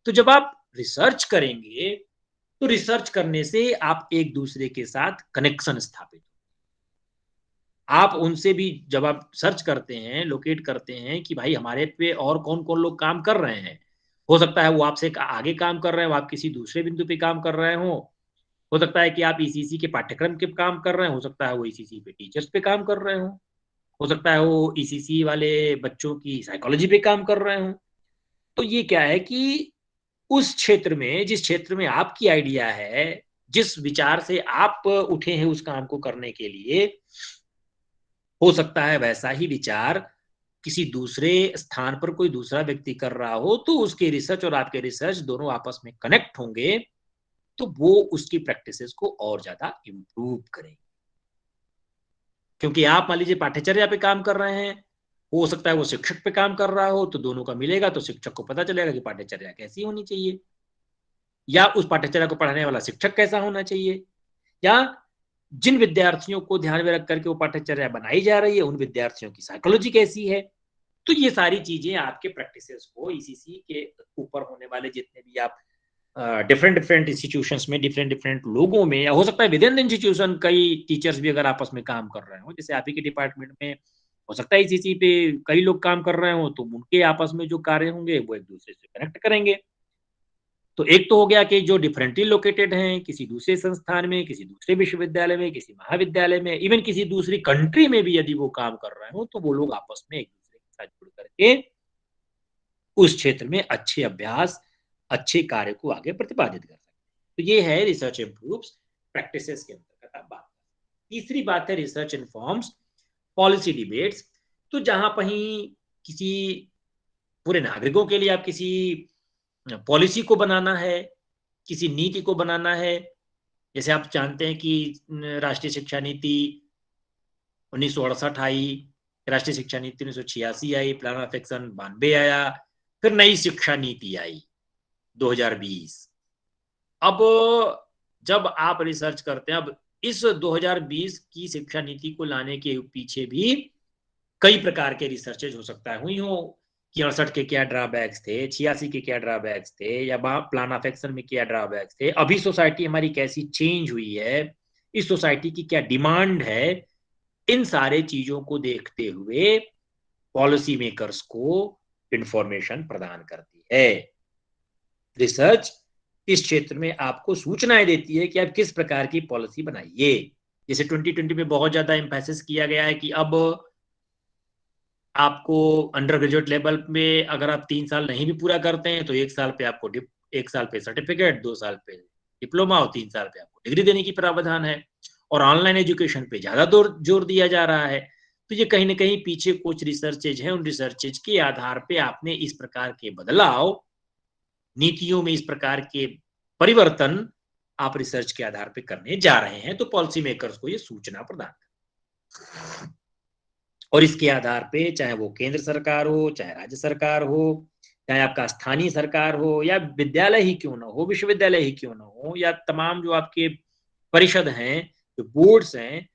तो जब आप रिसर्च करेंगे तो रिसर्च करने से आप एक दूसरे के साथ कनेक्शन स्थापित, आप उनसे भी जब आप सर्च करते हैं, लोकेट करते हैं कि भाई हमारे पे और कौन-कौन लोग काम कर रहे हैं। हो सकता है वो आपसे आगे काम कर रहे हो, आप किसी दूसरे बिंदु पे काम कर रहे हों। हो सकता है कि आप ईसीसी के पाठ्यक्रम के काम कर रहे हैं, हो सकता है वो ईसीसी पे टीचर्स पे काम कर रहे हों। हो सकता है वो ईसीसी वाले बच्चों की साइकोलॉजी पे काम कर रहे हों। तो ये क्या है कि उस क्षेत्र में, जिस क्षेत्र में आपकी आइडिया है, जिस विचार से आप उठे हैं उस काम को करने के लिए, हो सकता है वैसा ही विचार किसी दूसरे स्थान पर कोई दूसरा व्यक्ति कर रहा हो, तो उसके रिसर्च और आपके रिसर्च दोनों आपस में कनेक्ट होंगे, तो वो उसकी प्रैक्टिसेस को और ज़्यादा इम्प्रूव करेंगे। क्योंकि आप मान लीजिए पाठ्यचर्या पे काम कर रहे हैं, हो सकता है वो शिक्षक पे काम कर रहा हो, तो दोनों का मिलेगा तो शिक्षक को पता चलेगा कि पाठ्यचर्या कैसी होनी चाहिए, या उस पाठ्यचर्या को पढ़ाने वाला शिक्षक कैसा होना चाहिए, या जिन विद्यार्थियों को ध्यान में रख करके वो पाठ्यचर्या बनाई जा रही है, उन विद्यार्थियों की साइकोलॉजी कैसी है। तो ये सारी चीजें आपके प्रैक्टिसेस को ईसीसी के ऊपर होने वाले जितने भी आप डिफरेंट डिफरेंट इंस्टीट्यूशंस में डिफरेंट डिफरेंट लोगों में, या हो सकता है विद इन इंस्टीट्यूशन कई टीचर्स भी अगर आपस में काम कर रहे हो, जैसे आप ही के डिपार्टमेंट में हो सकता है ईसीसी पे कई लोग काम कर रहे हो, तो उनके आपस में जो कार्य होंगे वो एक दूसरे से कनेक्ट करेंगे। तो एक तो हो गया कि जो डिफरेंटली लोकेटेड हैं किसी दूसरे संस्थान में, किसी दूसरे विश्वविद्यालय में, किसी महाविद्यालय में, इवन किसी दूसरी कंट्री में भी यदि वो काम कर रहे हो, तो वो लोग आपस में एक दूसरे के साथ जुड़ करके उस क्षेत्र में अच्छे अभ्यास, अच्छे कार्य को आगे प्रतिपादित कर सकते हैं। तो ये है रिसर्च इम्प्रूव्स प्रैक्टिसेस के अंतर्गत आप बात। तीसरी बात है रिसर्च इन्फॉर्म्स पॉलिसी डिबेट्स। तो जहां कहीं किसी पूरे नागरिकों के लिए आप किसी पॉलिसी को बनाना है, किसी नीति को बनाना है, जैसे आप जानते हैं कि राष्ट्रीय शिक्षा नीति 1968 आई, राष्ट्रीय शिक्षा नीति 1986 आई, प्लान ऑफ एक्शन 92 आया, फिर नई शिक्षा नीति आई 2020। अब जब आप रिसर्च करते हैं, अब इस 2020 की शिक्षा नीति को लाने के पीछे भी कई प्रकार के रिसर्चेज हो सकता है हुई हो कि 68 के क्या ड्रॉबैक्स थे, 86 के क्या ड्रॉबैक्स थे, या प्लान ऑफ एक्शन में क्या ड्रॉबैक्स थे, अभी सोसाइटी हमारी कैसी चेंज हुई है, इस सोसाइटी की क्या डिमांड है। इन सारे चीजों को देखते हुए पॉलिसी मेकर्स को इंफॉर्मेशन प्रदान करती है। रिसर्च इस क्षेत्र में आपको सूचनाएं देती है कि आप किस प्रकार की पॉलिसी बनाइए। जैसे 2020 में बहुत ज्यादा एम्फेसिस किया गया है कि अब आपको अंडर ग्रेजुएट लेवल में अगर आप 3 साल नहीं भी पूरा करते हैं तो 1 साल पे आपको 1 साल पे सर्टिफिकेट, 2 साल पे डिप्लोमा और 3 साल पे आपको डिग्री देने की प्रावधान है। और ऑनलाइन एजुकेशन पे ज्यादा जोर दिया जा रहा है। तो ये कहीं ना कहीं पीछे कुछ रिसर्चेज हैं, उन रिसर्चेज के आधार पे आपने इस प्रकार के बदलाव, नीतियों में इस प्रकार के परिवर्तन आप रिसर्च के आधार पे करने जा रहे हैं, तो पॉलिसी मेकर्स को ये सूचना प्रदान कर, और इसके आधार पे चाहे वो केंद्र सरकार हो, चाहे राज्य सरकार हो, चाहे आपका स्थानीय सरकार हो, या विद्यालय ही क्यों ना हो, विश्वविद्यालय ही क्यों ना हो, या तमाम जो आपके परिषद हैं, जो बोर्ड्स हैं,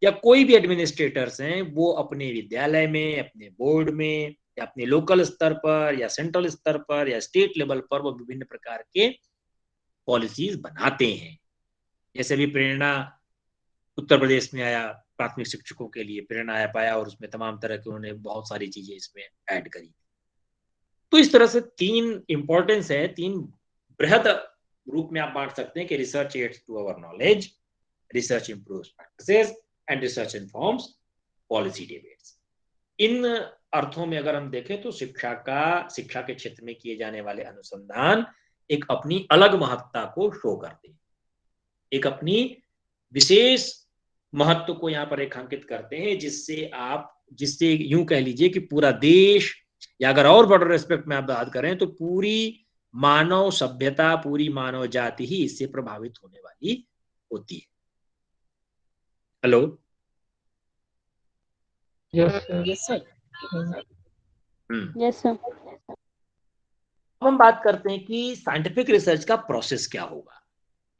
या कोई भी एडमिनिस्ट्रेटर्स हैं, वो अपने विद्यालय में, अपने बोर्ड में, या अपने लोकल स्तर पर, या सेंट्रल स्तर पर, या स्टेट लेवल पर वो विभिन्न प्रकार के पॉलिसीज बनाते हैं। जैसे भी प्रेरणा उत्तर प्रदेश में आया, प्राथमिक शिक्षकों के लिए प्रेरणा ऐप आया, और उसमें तमाम तरह के उन्होंने बहुत सारी चीजें इसमें ऐड करी। तो इस तरह से तीन इंपॉर्टेंस है, तीन बृहद रूप में आप बांट सकते हैं कि research ads to our knowledge, research improves practices, and research informs policy debates. इन अर्थों में अगर हम देखें तो शिक्षा के क्षेत्र में किए जाने वाले अनुसंधान एक अपनी अलग महत्ता को शो करते हैं, एक अपनी विशेष महत्व को यहाँ पर रेखांकित करते हैं, जिससे यूं कह लीजिए कि पूरा देश, या अगर और बड़े रेस्पेक्ट में आप बात करें तो पूरी मानव सभ्यता, पूरी मानव जाति ही इससे प्रभावित होने वाली होती है। Hello. Yes sir. Yes sir. अब हम बात करते हैं कि साइंटिफिक रिसर्च का प्रोसेस क्या होगा,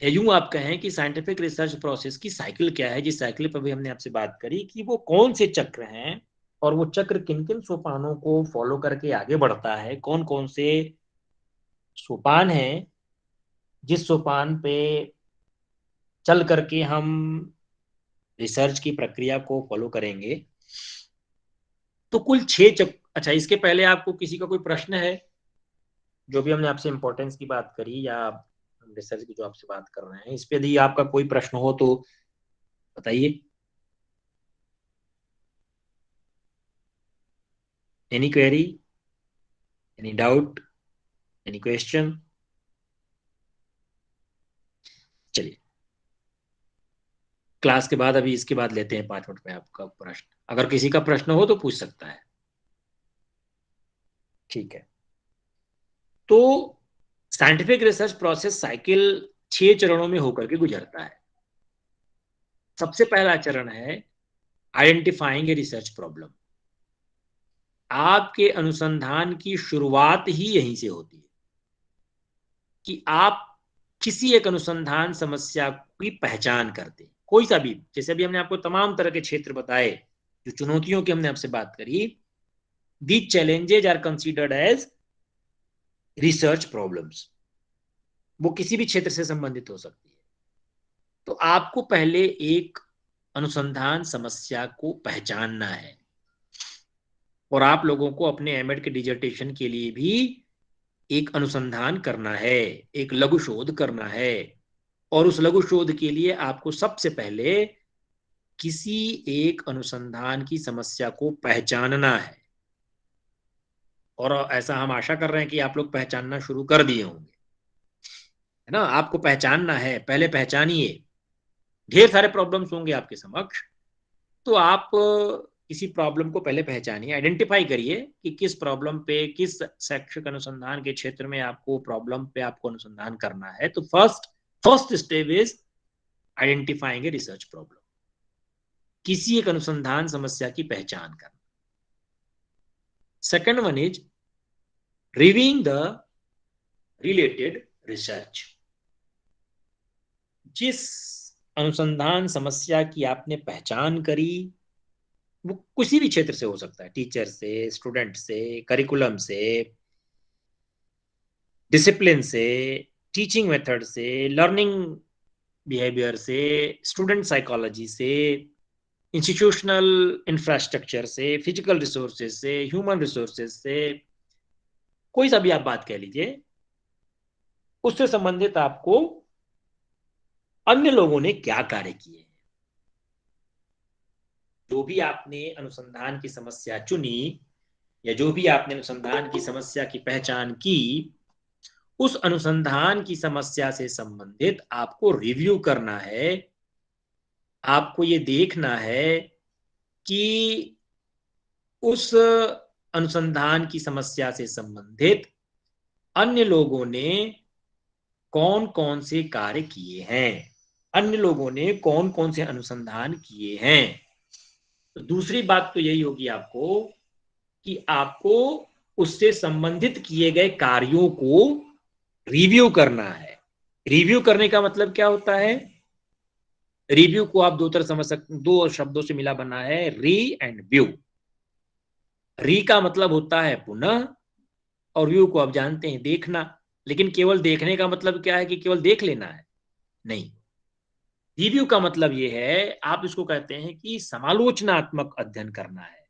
या यूं आप कहें कि साइंटिफिक रिसर्च प्रोसेस की साइकिल क्या है, जिस साइकिल पर भी हमने आपसे बात करी कि वो कौन से चक्र हैं, और वो चक्र किन किन सोपानों को फॉलो करके आगे बढ़ता है, कौन कौन से सोपान हैं जिस सोपान पे चल करके हम रिसर्च की प्रक्रिया को फॉलो करेंगे तो कुल 6 अच्छा, इसके पहले आपको किसी का कोई प्रश्न है? जो भी हमने आपसे इंपॉर्टेंस की बात करी या रिसर्च की जो आपसे बात कर रहे हैं, इस पे यदि आपका कोई प्रश्न हो तो बताइए। Any query, any doubt, any question? चलिए, क्लास के बाद अभी इसके बाद लेते हैं 5 मिनट में आपका प्रश्न। अगर किसी का प्रश्न हो तो पूछ सकता है। ठीक है, तो साइंटिफिक रिसर्च प्रोसेस साइकिल 6 चरणों में होकर के गुजरता है। सबसे पहला चरण है आइडेंटिफाइंग ए रिसर्च प्रॉब्लम। आपके अनुसंधान की शुरुआत ही यहीं से होती है कि आप किसी एक अनुसंधान समस्या की पहचान करते हैं, कोई सा भी। जैसे अभी हमने आपको तमाम तरह के क्षेत्र बताए, जो चुनौतियों की हमने आपसे बात करी, these challenges are considered as research problems. वो किसी भी क्षेत्र से संबंधित हो सकती है। तो आपको पहले एक अनुसंधान समस्या को पहचानना है, और आप लोगों को अपने एमएड के डिजर्टेशन के लिए भी एक अनुसंधान करना है, एक लघु शोध करना है। और उस लघु शोध के लिए आपको सबसे पहले किसी एक अनुसंधान की समस्या को पहचानना है। और ऐसा हम आशा कर रहे हैं कि आप लोग पहचानना शुरू कर दिए होंगे, है ना। आपको पहचानना है, पहले पहचानिए। ढेर सारे प्रॉब्लम्स होंगे आपके समक्ष, तो आप किसी प्रॉब्लम को पहले पहचानिए, आइडेंटिफाई करिए कि किस प्रॉब्लम पे, किस शैक्षिक अनुसंधान के क्षेत्र में आपको प्रॉब्लम पे आपको अनुसंधान करना है। तो first first step is identifying a research problem, किसी एक अनुसंधान समस्या की पहचान करना। Second one is reviewing the related research. जिस अनुसंधान समस्या की आपने पहचान करी, वो किसी भी क्षेत्र से हो सकता है, टीचर से, स्टूडेंट से, करिकुलम से, डिसिप्लिन से, टीचिंग मेथड से, लर्निंग बिहेवियर से, स्टूडेंट साइकोलॉजी से, इंस्टीट्यूशनल इंफ्रास्ट्रक्चर से, फिजिकल रिसोर्सेज से, ह्यूमन रिसोर्सेज से, कोई सा भी आप बात कह लीजिए, उससे संबंधित आपको अन्य लोगों ने क्या कार्य किए। जो भी आपने अनुसंधान की समस्या चुनी, या जो भी आपने अनुसंधान की समस्या की पहचान की, उस अनुसंधान की समस्या से संबंधित आपको रिव्यू करना है। आपको ये देखना है कि उस अनुसंधान की समस्या से संबंधित अन्य लोगों ने कौन कौन से कार्य किए हैं, अन्य लोगों ने कौन कौन से अनुसंधान किए हैं। तो दूसरी बात तो यही होगी आपको कि आपको उससे संबंधित किए गए कार्यों को रिव्यू करना है। रिव्यू करने का मतलब क्या होता है? रिव्यू को आप दो तरह समझ सकते, दो शब्दों से मिला बना है, री एंड व्यू। री का मतलब होता है पुनः, और व्यू को आप जानते हैं, देखना। लेकिन केवल देखने का मतलब क्या है कि केवल देख लेना है? नहीं। रिव्यू का मतलब ये है, आप इसको कहते हैं कि समालोचनात्मक अध्ययन करना है।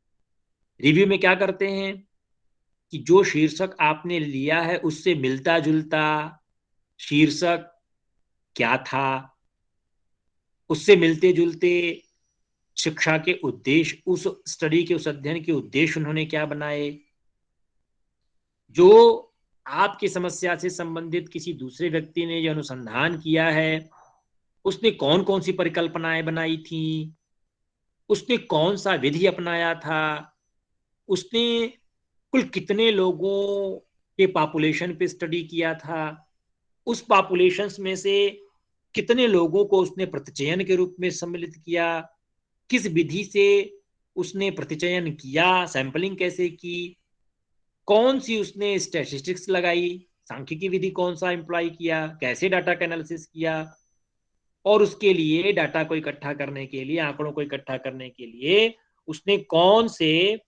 रिव्यू में क्या करते हैं कि जो शीर्षक आपने लिया है उससे मिलता जुलता शीर्षक क्या था, उससे मिलते जुलते शिक्षा के उद्देश्य, उस स्टडी के, उस अध्ययन के उद्देश्य उन्होंने क्या बनाए, जो आपकी समस्या से संबंधित किसी दूसरे व्यक्ति ने जो अनुसंधान किया है उसने कौन कौन सी परिकल्पनाएं बनाई थी, उसने कौन सा विधि अपनाया था, उसने कुल कितने लोगों के पॉपुलेशन पे स्टडी किया था, उस पॉपुलेशन में से कितने लोगों को उसने प्रतिचयन के रूप में सम्मिलित किया, किस विधि से उसने प्रतिचयन किया, सैंपलिंग कैसे की, कौन सी उसने स्टैटिस्टिक्स लगाई, सांख्यिकी विधि कौन सा एम्प्लॉय किया, कैसे डाटा का एनालिसिस किया, और उसके लिए डाटा को इकट्ठा करने के लिए, आंकड़ों को इकट्ठा करने के लिए उसने कौन से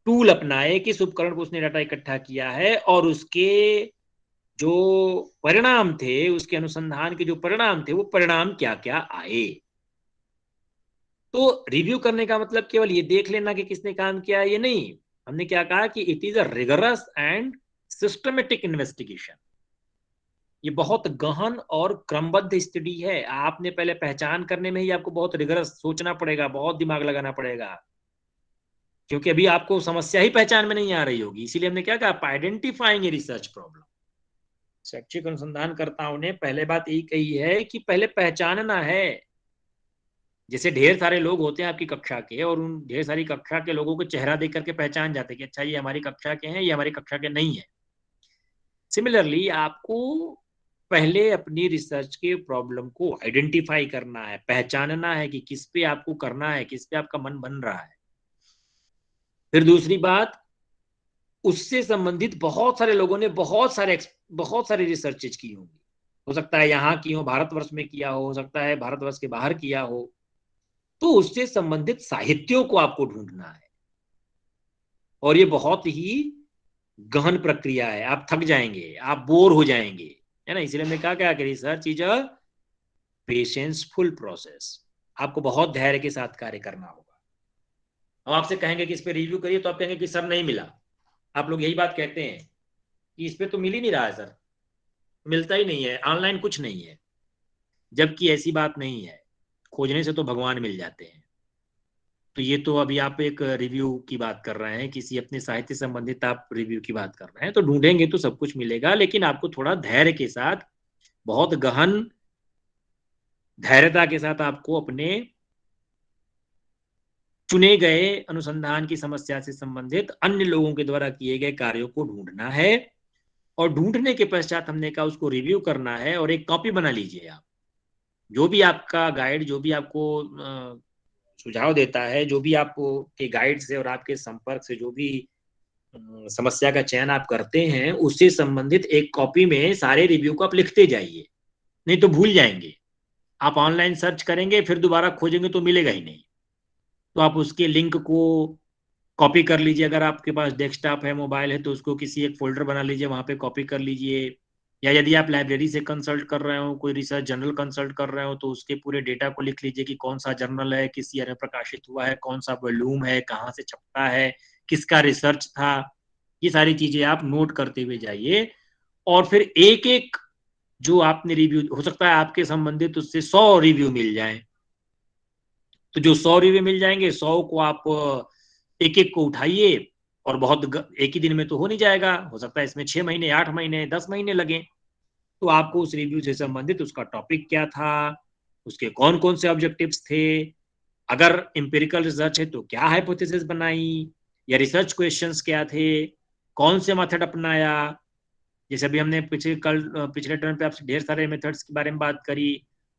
टूल अपनाए, किस उपकरण को उसने डाटा इकट्ठा किया है, और उसके जो परिणाम थे, उसके अनुसंधान के जो परिणाम थे, वो परिणाम क्या क्या आए। तो रिव्यू करने का मतलब केवल ये देख लेना कि किसने काम किया है, ये नहीं। हमने क्या कहा कि it is a rigorous and systematic investigation. ये बहुत गहन और क्रमबद्ध स्टडी है। आपने पहले पहचान करने में ही आपको बहुत रिगरस सोचना पड़ेगा, बहुत दिमाग लगाना पड़ेगा, क्योंकि अभी आपको समस्या ही पहचान में नहीं आ रही होगी। इसीलिए हमने क्या कहा, आइडेंटिफाइंग ए रिसर्च प्रॉब्लम। शैक्षिक अनुसंधानकर्ताओं ने पहले बात यही कही है कि पहले पहचानना है। जैसे ढेर सारे लोग होते हैं आपकी कक्षा के, और उन ढेर सारी कक्षा के लोगों को चेहरा देख करके पहचान जाते हैं कि अच्छा ये हमारी कक्षा के हैं, ये हमारी कक्षा के नहीं है। सिमिलरली आपको पहले अपनी रिसर्च के प्रॉब्लम को आइडेंटिफाई करना है, पहचानना है कि किस पे आपको करना है, किस पे आपका मन बन रहा है। फिर दूसरी बात, उससे संबंधित बहुत सारे लोगों ने बहुत सारी रिसर्चेज की होंगी। हो सकता है यहाँ की हो, भारतवर्ष में किया हो सकता है भारतवर्ष के बाहर किया हो। तो उससे संबंधित साहित्यों को आपको ढूंढना है, और ये बहुत ही गहन प्रक्रिया है। आप थक जाएंगे, आप बोर हो जाएंगे, है ना। इसलिए हमने कहा क्या कि research is a patienceful process. आपको बहुत धैर्य के साथ कार्य करना होगा। हम आपसे कहेंगे कि इस पे रिव्यू करिए, तो आप कहेंगे कि सर नहीं मिला। आप लोग यही बात कहते हैं कि इस पे तो मिल ही नहीं रहा है सर, मिलता ही नहीं है, ऑनलाइन कुछ नहीं है। जबकि ऐसी बात नहीं है, खोजने से तो भगवान मिल जाते हैं। तो ये तो अभी आप एक रिव्यू की बात कर रहे हैं, किसी अपने साहित्य संबंधित आप रिव्यू की बात कर रहे हैं। तो ढूंढेंगे तो सब कुछ मिलेगा, लेकिन आपको थोड़ा धैर्य के साथ, बहुत गहन धैर्यता के साथ आपको अपने चुने गए अनुसंधान की समस्या से संबंधित अन्य लोगों के द्वारा किए गए कार्यों को ढूंढना है। और ढूंढने के पश्चात हमने कहा उसको रिव्यू करना है, और एक कॉपी बना लीजिए आप। जो भी आपका गाइड, जो भी आपको सुझाव देता है, जो भी आपको के गाइड से और आपके संपर्क से जो भी समस्या का चयन आप करते हैं, उससे संबंधित एक कॉपी में सारे रिव्यू को आप लिखते जाइए। नहीं तो भूल जाएंगे। आप ऑनलाइन सर्च करेंगे, फिर दोबारा खोजेंगे तो मिलेगा ही नहीं। तो आप उसके लिंक को कॉपी कर लीजिए। अगर आपके पास डेस्कटॉप है, मोबाइल है, तो उसको किसी एक फोल्डर बना लीजिए, वहां पे कॉपी कर लीजिए। या यदि आप लाइब्रेरी से कंसल्ट कर रहे हो, कोई रिसर्च जर्नल कंसल्ट कर रहे हो, तो उसके पूरे डेटा को लिख लीजिए कि कौन सा जर्नल है, किस ईयर में प्रकाशित हुआ है, कौन सा वॉल्यूम है, कहाँ से छपता है, किसका रिसर्च था। ये सारी चीजें आप नोट करते हुए जाइए। और फिर एक एक जो आपने रिव्यू, हो सकता है आपके संबंधित उससे 100 रिव्यू मिल जाए। तो जो 100 रिव्यू मिल जाएंगे, 100 को आप एक एक को उठाइए। और एक ही दिन में तो हो नहीं जाएगा, हो सकता है इसमें 6 महीने, 8 महीने, 10 महीने लगे। तो आपको उस रिव्यू से संबंधित उसका टॉपिक क्या था, उसके कौन कौन से ऑब्जेक्टिव्स थे, अगर इंपेरिकल रिसर्च है तो क्या हाइपोथेसिस बनाई, या रिसर्च क्वेश्चंस क्या थे, कौन से मेथड अपनाया। जैसे अभी हमने पिछले टर्म पे आपसे ढेर सारे मेथड्स के बारे में बात करी।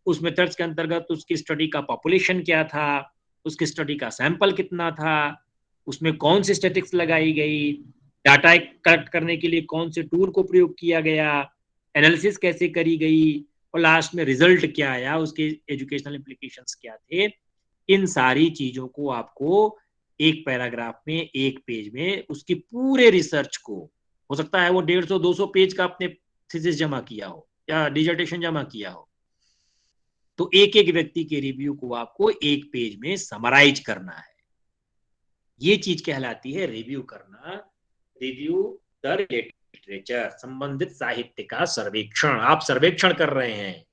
उस मेथड्स के अंतर्गत उसकी स्टडी का पॉपुलेशन क्या था, उसकी स्टडी का सैंपल कितना था, उसमें कौन सी स्टेटिक्स लगाई गई, डाटा कलेक्ट करने के लिए कौन से टूल को प्रयोग किया गया, एनालिसिस कैसे करी गई, और लास्ट में रिजल्ट क्या आया, उसके एजुकेशनल इम्प्लीकेशंस क्या थे। इन सारी चीजों को आपको एक पैराग्राफ में, एक पेज में उसकी पूरे रिसर्च को, हो सकता है वो 150-200 पेज का अपने थीसिस जमा किया हो या डिजर्टेशन जमा किया हो, तो एक एक व्यक्ति के रिव्यू को आपको एक पेज में समराइज करना है। ये चीज कहलाती है रिव्यू करना। रिव्यू द लिटरेचर, संबंधित साहित्य का सर्वेक्षण। आप सर्वेक्षण कर रहे हैं,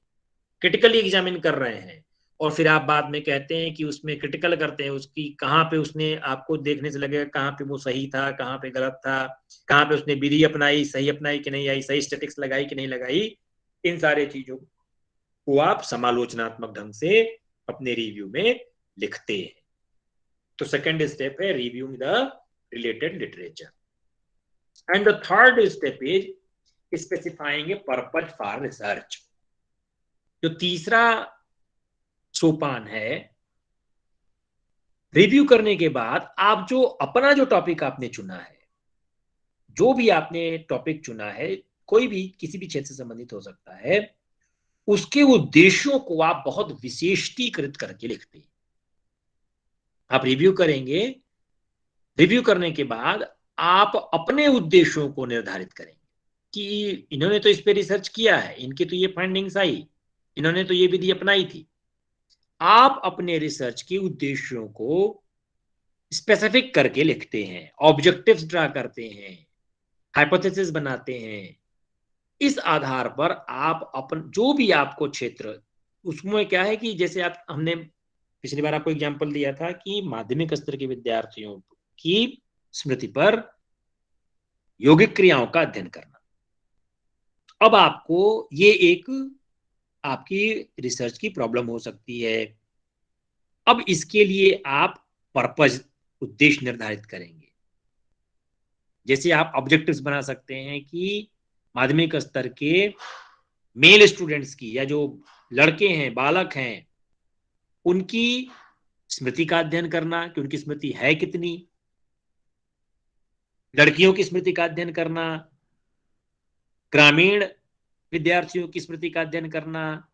क्रिटिकली एग्जामिन कर रहे हैं, और फिर आप बाद में कहते हैं कि उसमें क्रिटिकल करते हैं उसकी, कहाँ पे उसने आपको देखने से लगेगा कहाँ पे वो सही था, कहाँ पे गलत था, कहाँ पे उसने विधि अपनाई, सही अपनाई कि नहीं आई, सही स्टेटिक्स लगाई कि नहीं लगाई। इन सारे चीजों को आप समालोचनात्मक ढंग से अपने रिव्यू में लिखते हैं। तो सेकेंड स्टेप है reviewing the related literature. And the third step is specifying A purpose for research. जो तीसरा सोपान है, रिव्यू करने के बाद आप जो अपना जो टॉपिक आपने चुना है, जो भी आपने टॉपिक चुना है, कोई भी किसी भी क्षेत्र से संबंधित हो सकता है, उसके उद्देश्यों को आप बहुत विशेषीकृत करके लिखते हैं। आप रिव्यू करेंगे, रिव्यू करने के बाद आप अपने उद्देश्यों को निर्धारित करेंगे कि इन्होंने तो इस पे रिसर्च किया है, इनकी तो ये फाइंडिंग्स आई, इन्होंने तो ये विधि अपनाई थी। आप अपने रिसर्च के उद्देश्यों को स्पेसिफिक करके लिखते हैं, ऑब्जेक्टिव्स ड्रा करते हैं, हाइपोथेसिस बनाते हैं। इस आधार पर आप अपन जो भी आपको क्षेत्र, उसमें क्या है कि जैसे आप हमने पिछली बार आपको एग्जांपल दिया था कि माध्यमिक स्तर के विद्यार्थियों की स्मृति पर यौगिक क्रियाओं का अध्ययन करना। अब आपको ये एक आपकी रिसर्च की प्रॉब्लम हो सकती है। अब इसके लिए आप पर्पज, उद्देश्य निर्धारित करेंगे। जैसे आप ऑब्जेक्टिव्स बना सकते हैं कि माध्यमिक स्तर के मेल स्टूडेंट्स की, या जो लड़के हैं, बालक हैं, उनकी स्मृति का अध्ययन करना कि उनकी स्मृति है कितनी, लड़कियों की स्मृति का अध्ययन करना, ग्रामीण विद्यार्थियों की स्मृति का अध्ययन करना,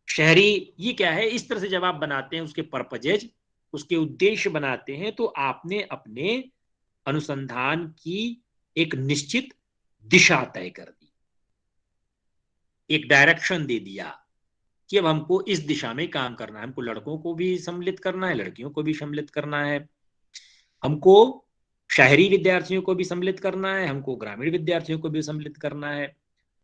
शहरी, ये क्या है। इस तरह से जब आप बनाते हैं उसके पर्पजेज, उसके उद्देश्य बनाते हैं, तो आपने अपने अनुसंधान की एक निश्चित दिशा तय कर दी, एक डायरेक्शन दे दिया कि अब हमको इस दिशा में काम करना है। हमको लड़कों को भी सम्मिलित करना है, लड़कियों को भी सम्मिलित करना है, हमको शहरी विद्यार्थियों को भी सम्मिलित करना है, हमको ग्रामीण विद्यार्थियों को भी सम्मिलित करना है।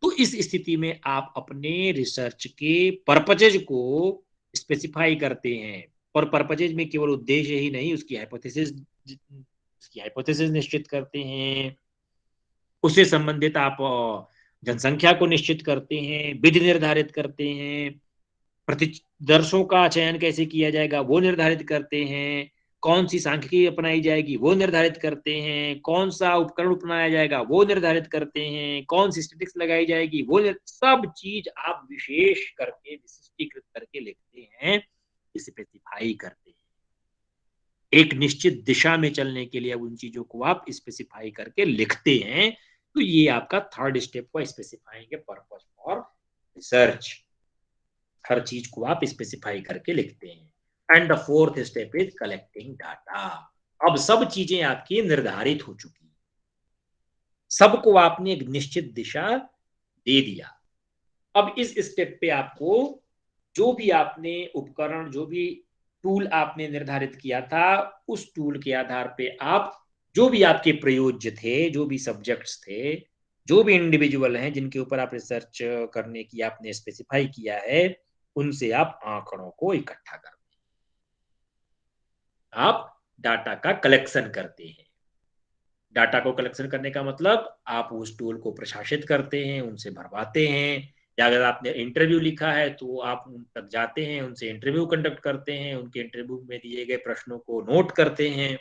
तो इस स्थिति में आप अपने रिसर्च के पर्पजेज को स्पेसिफाई करते हैं, और पर्पजेज में केवल उद्देश्य ही नहीं, उसकी हाइपोथेसिस निश्चित करते हैं, उससे संबंधित आप जनसंख्या को निश्चित करते हैं, विधि निर्धारित करते हैं, प्रतिदर्शों का चयन कैसे किया जाएगा वो निर्धारित करते हैं, कौन सी सांख्यिकी अपनाई जाएगी वो निर्धारित करते हैं, कौन सा उपकरण अपनाया जाएगा वो निर्धारित करते हैं, कौन सी स्टैटिस्टिक्स लगाई जाएगी वो सब चीज आप विशेष करके, विशिष्टीकृत करके लिखते हैं, स्पेसिफाई करते हैं। एक निश्चित दिशा में चलने के लिए उन चीजों को आप स्पेसिफाई करके लिखते हैं। तो ये आपका थर्ड स्टेप को स्पेसिफाइंग पर्पस फॉर रिसर्च। हर चीज को आप स्पेसिफाई करके लिखते हैं। And the fourth step is collecting data. अब सब चीजें आपकी निर्धारित हो चुकी, सबको आपने एक निश्चित दिशा दे दिया। अब इस स्टेप पे आपको जो भी आपने उपकरण, जो भी टूल आपने निर्धारित किया था, उस टूल के आधार पे आप जो भी आपके प्रयोज्य थे, जो भी सब्जेक्ट्स थे, जो भी इंडिविजुअल हैं जिनके ऊपर आप रिसर्च करने की आपने स्पेसिफाई किया है, उनसे आप आंकड़ों को इकट्ठा करते हैं, आप डाटा का कलेक्शन करते हैं। डाटा को कलेक्शन करने का मतलब आप उस टूल को प्रशासित करते हैं, उनसे भरवाते हैं, या अगर आपने इंटरव्यू लिखा है तो आप उन तक जाते हैं, उनसे इंटरव्यू कंडक्ट करते हैं, उनके इंटरव्यू में दिए गए प्रश्नों को नोट करते हैं।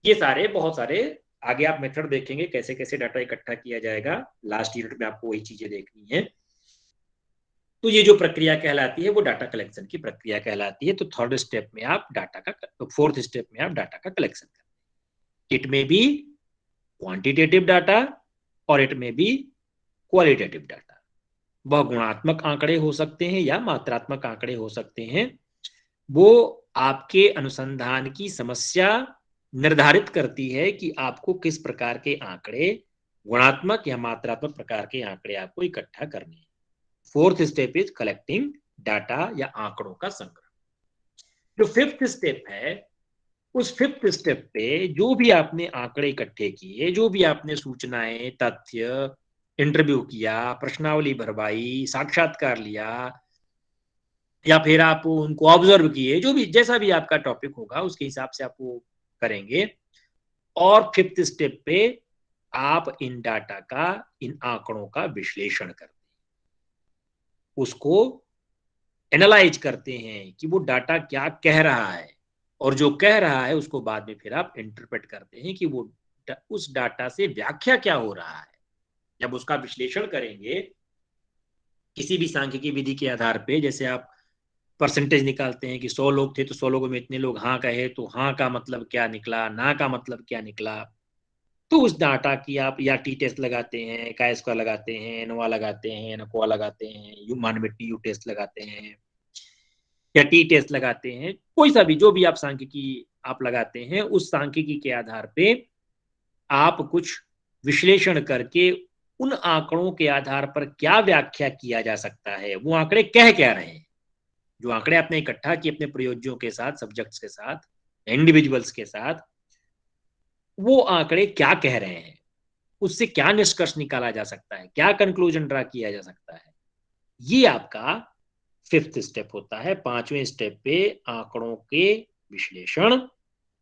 ये सारे बहुत सारे आगे आप मेथड देखेंगे कैसे कैसे डाटा इकट्ठा किया जाएगा, लास्ट यूनिट में आपको वही चीजें देखनी है। तो ये जो प्रक्रिया कहलाती है वो डाटा कलेक्शन की प्रक्रिया कहलाती है। तो थर्ड स्टेप में आप डाटा का, तो फोर्थ स्टेप में आप डाटा का कलेक्शन करते हैं। इट में बी क्वांटिटेटिव डाटा और इट में बी क्वालिटेटिव डाटा। वह गुणात्मक आंकड़े हो सकते हैं या मात्रात्मक आंकड़े हो सकते हैं। वो आपके अनुसंधान की समस्या निर्धारित करती है कि आपको किस प्रकार के आंकड़े, गुणात्मक या मात्रात्मक प्रकार के आंकड़े आपको इकट्ठा करने हैं। Fourth step is collecting data या आंकड़ों का संग्रह। जो फिफ्थ स्टेप है, उस फिफ्थ स्टेप पे जो भी आपने आंकड़े इकट्ठे किए, जो भी आपने सूचनाएं, तथ्य, इंटरव्यू किया, प्रश्नावली भरवाई, साक्षात्कार लिया, या फिर आप उनको ऑब्जर्व किए, जो भी जैसा भी आपका टॉपिक होगा उसके हिसाब से आप वो करेंगे। और फिफ्थ स्टेप पे आप इन डाटा का, इन आंकड़ों का विश्लेषण करते हैं, उसको एनालाइज करते हैं कि वो डाटा क्या कह रहा है, और जो कह रहा है उसको बाद में फिर आप इंटरप्रेट करते हैं कि वो उस डाटा से व्याख्या क्या हो रहा है। जब उसका विश्लेषण करेंगे किसी भी सांख्यिकी विधि के आधार पे, जैसे आप परसेंटेज निकालते हैं कि 100 लोग थे तो 100 लोगों में इतने लोग हाँ कहे, तो हाँ का मतलब क्या निकला, ना का मतलब क्या निकला। तो उस डाटा की आप या टी टेस्ट लगाते हैं, का स्क्वायर लगाते हैं, एनोवा लगाते हैं, नकोवा लगाते हैं, यू मानविट्टी यू टेस्ट लगाते हैं, या टी टेस्ट लगाते हैं, कोई सा भी जो भी आप सांख्यिकी आप लगाते हैं, उस सांख्यिकी के आधार पे आप कुछ विश्लेषण करके उन आंकड़ों के आधार पर क्या व्याख्या किया जा सकता है, वो आंकड़े कह क्या रहे हैं, जो आंकड़े आपने इकट्ठा किए अपने प्रयोज्यों के साथ, सब्जेक्ट्स के साथ, इंडिविजुअल्स के साथ, वो आंकड़े क्या कह रहे हैं, उससे क्या निष्कर्ष निकाला जा सकता है, क्या कंक्लूजन ड्रा किया जा सकता है, ये आपका 5th स्टेप होता है। 5वें स्टेप पे आंकड़ों के विश्लेषण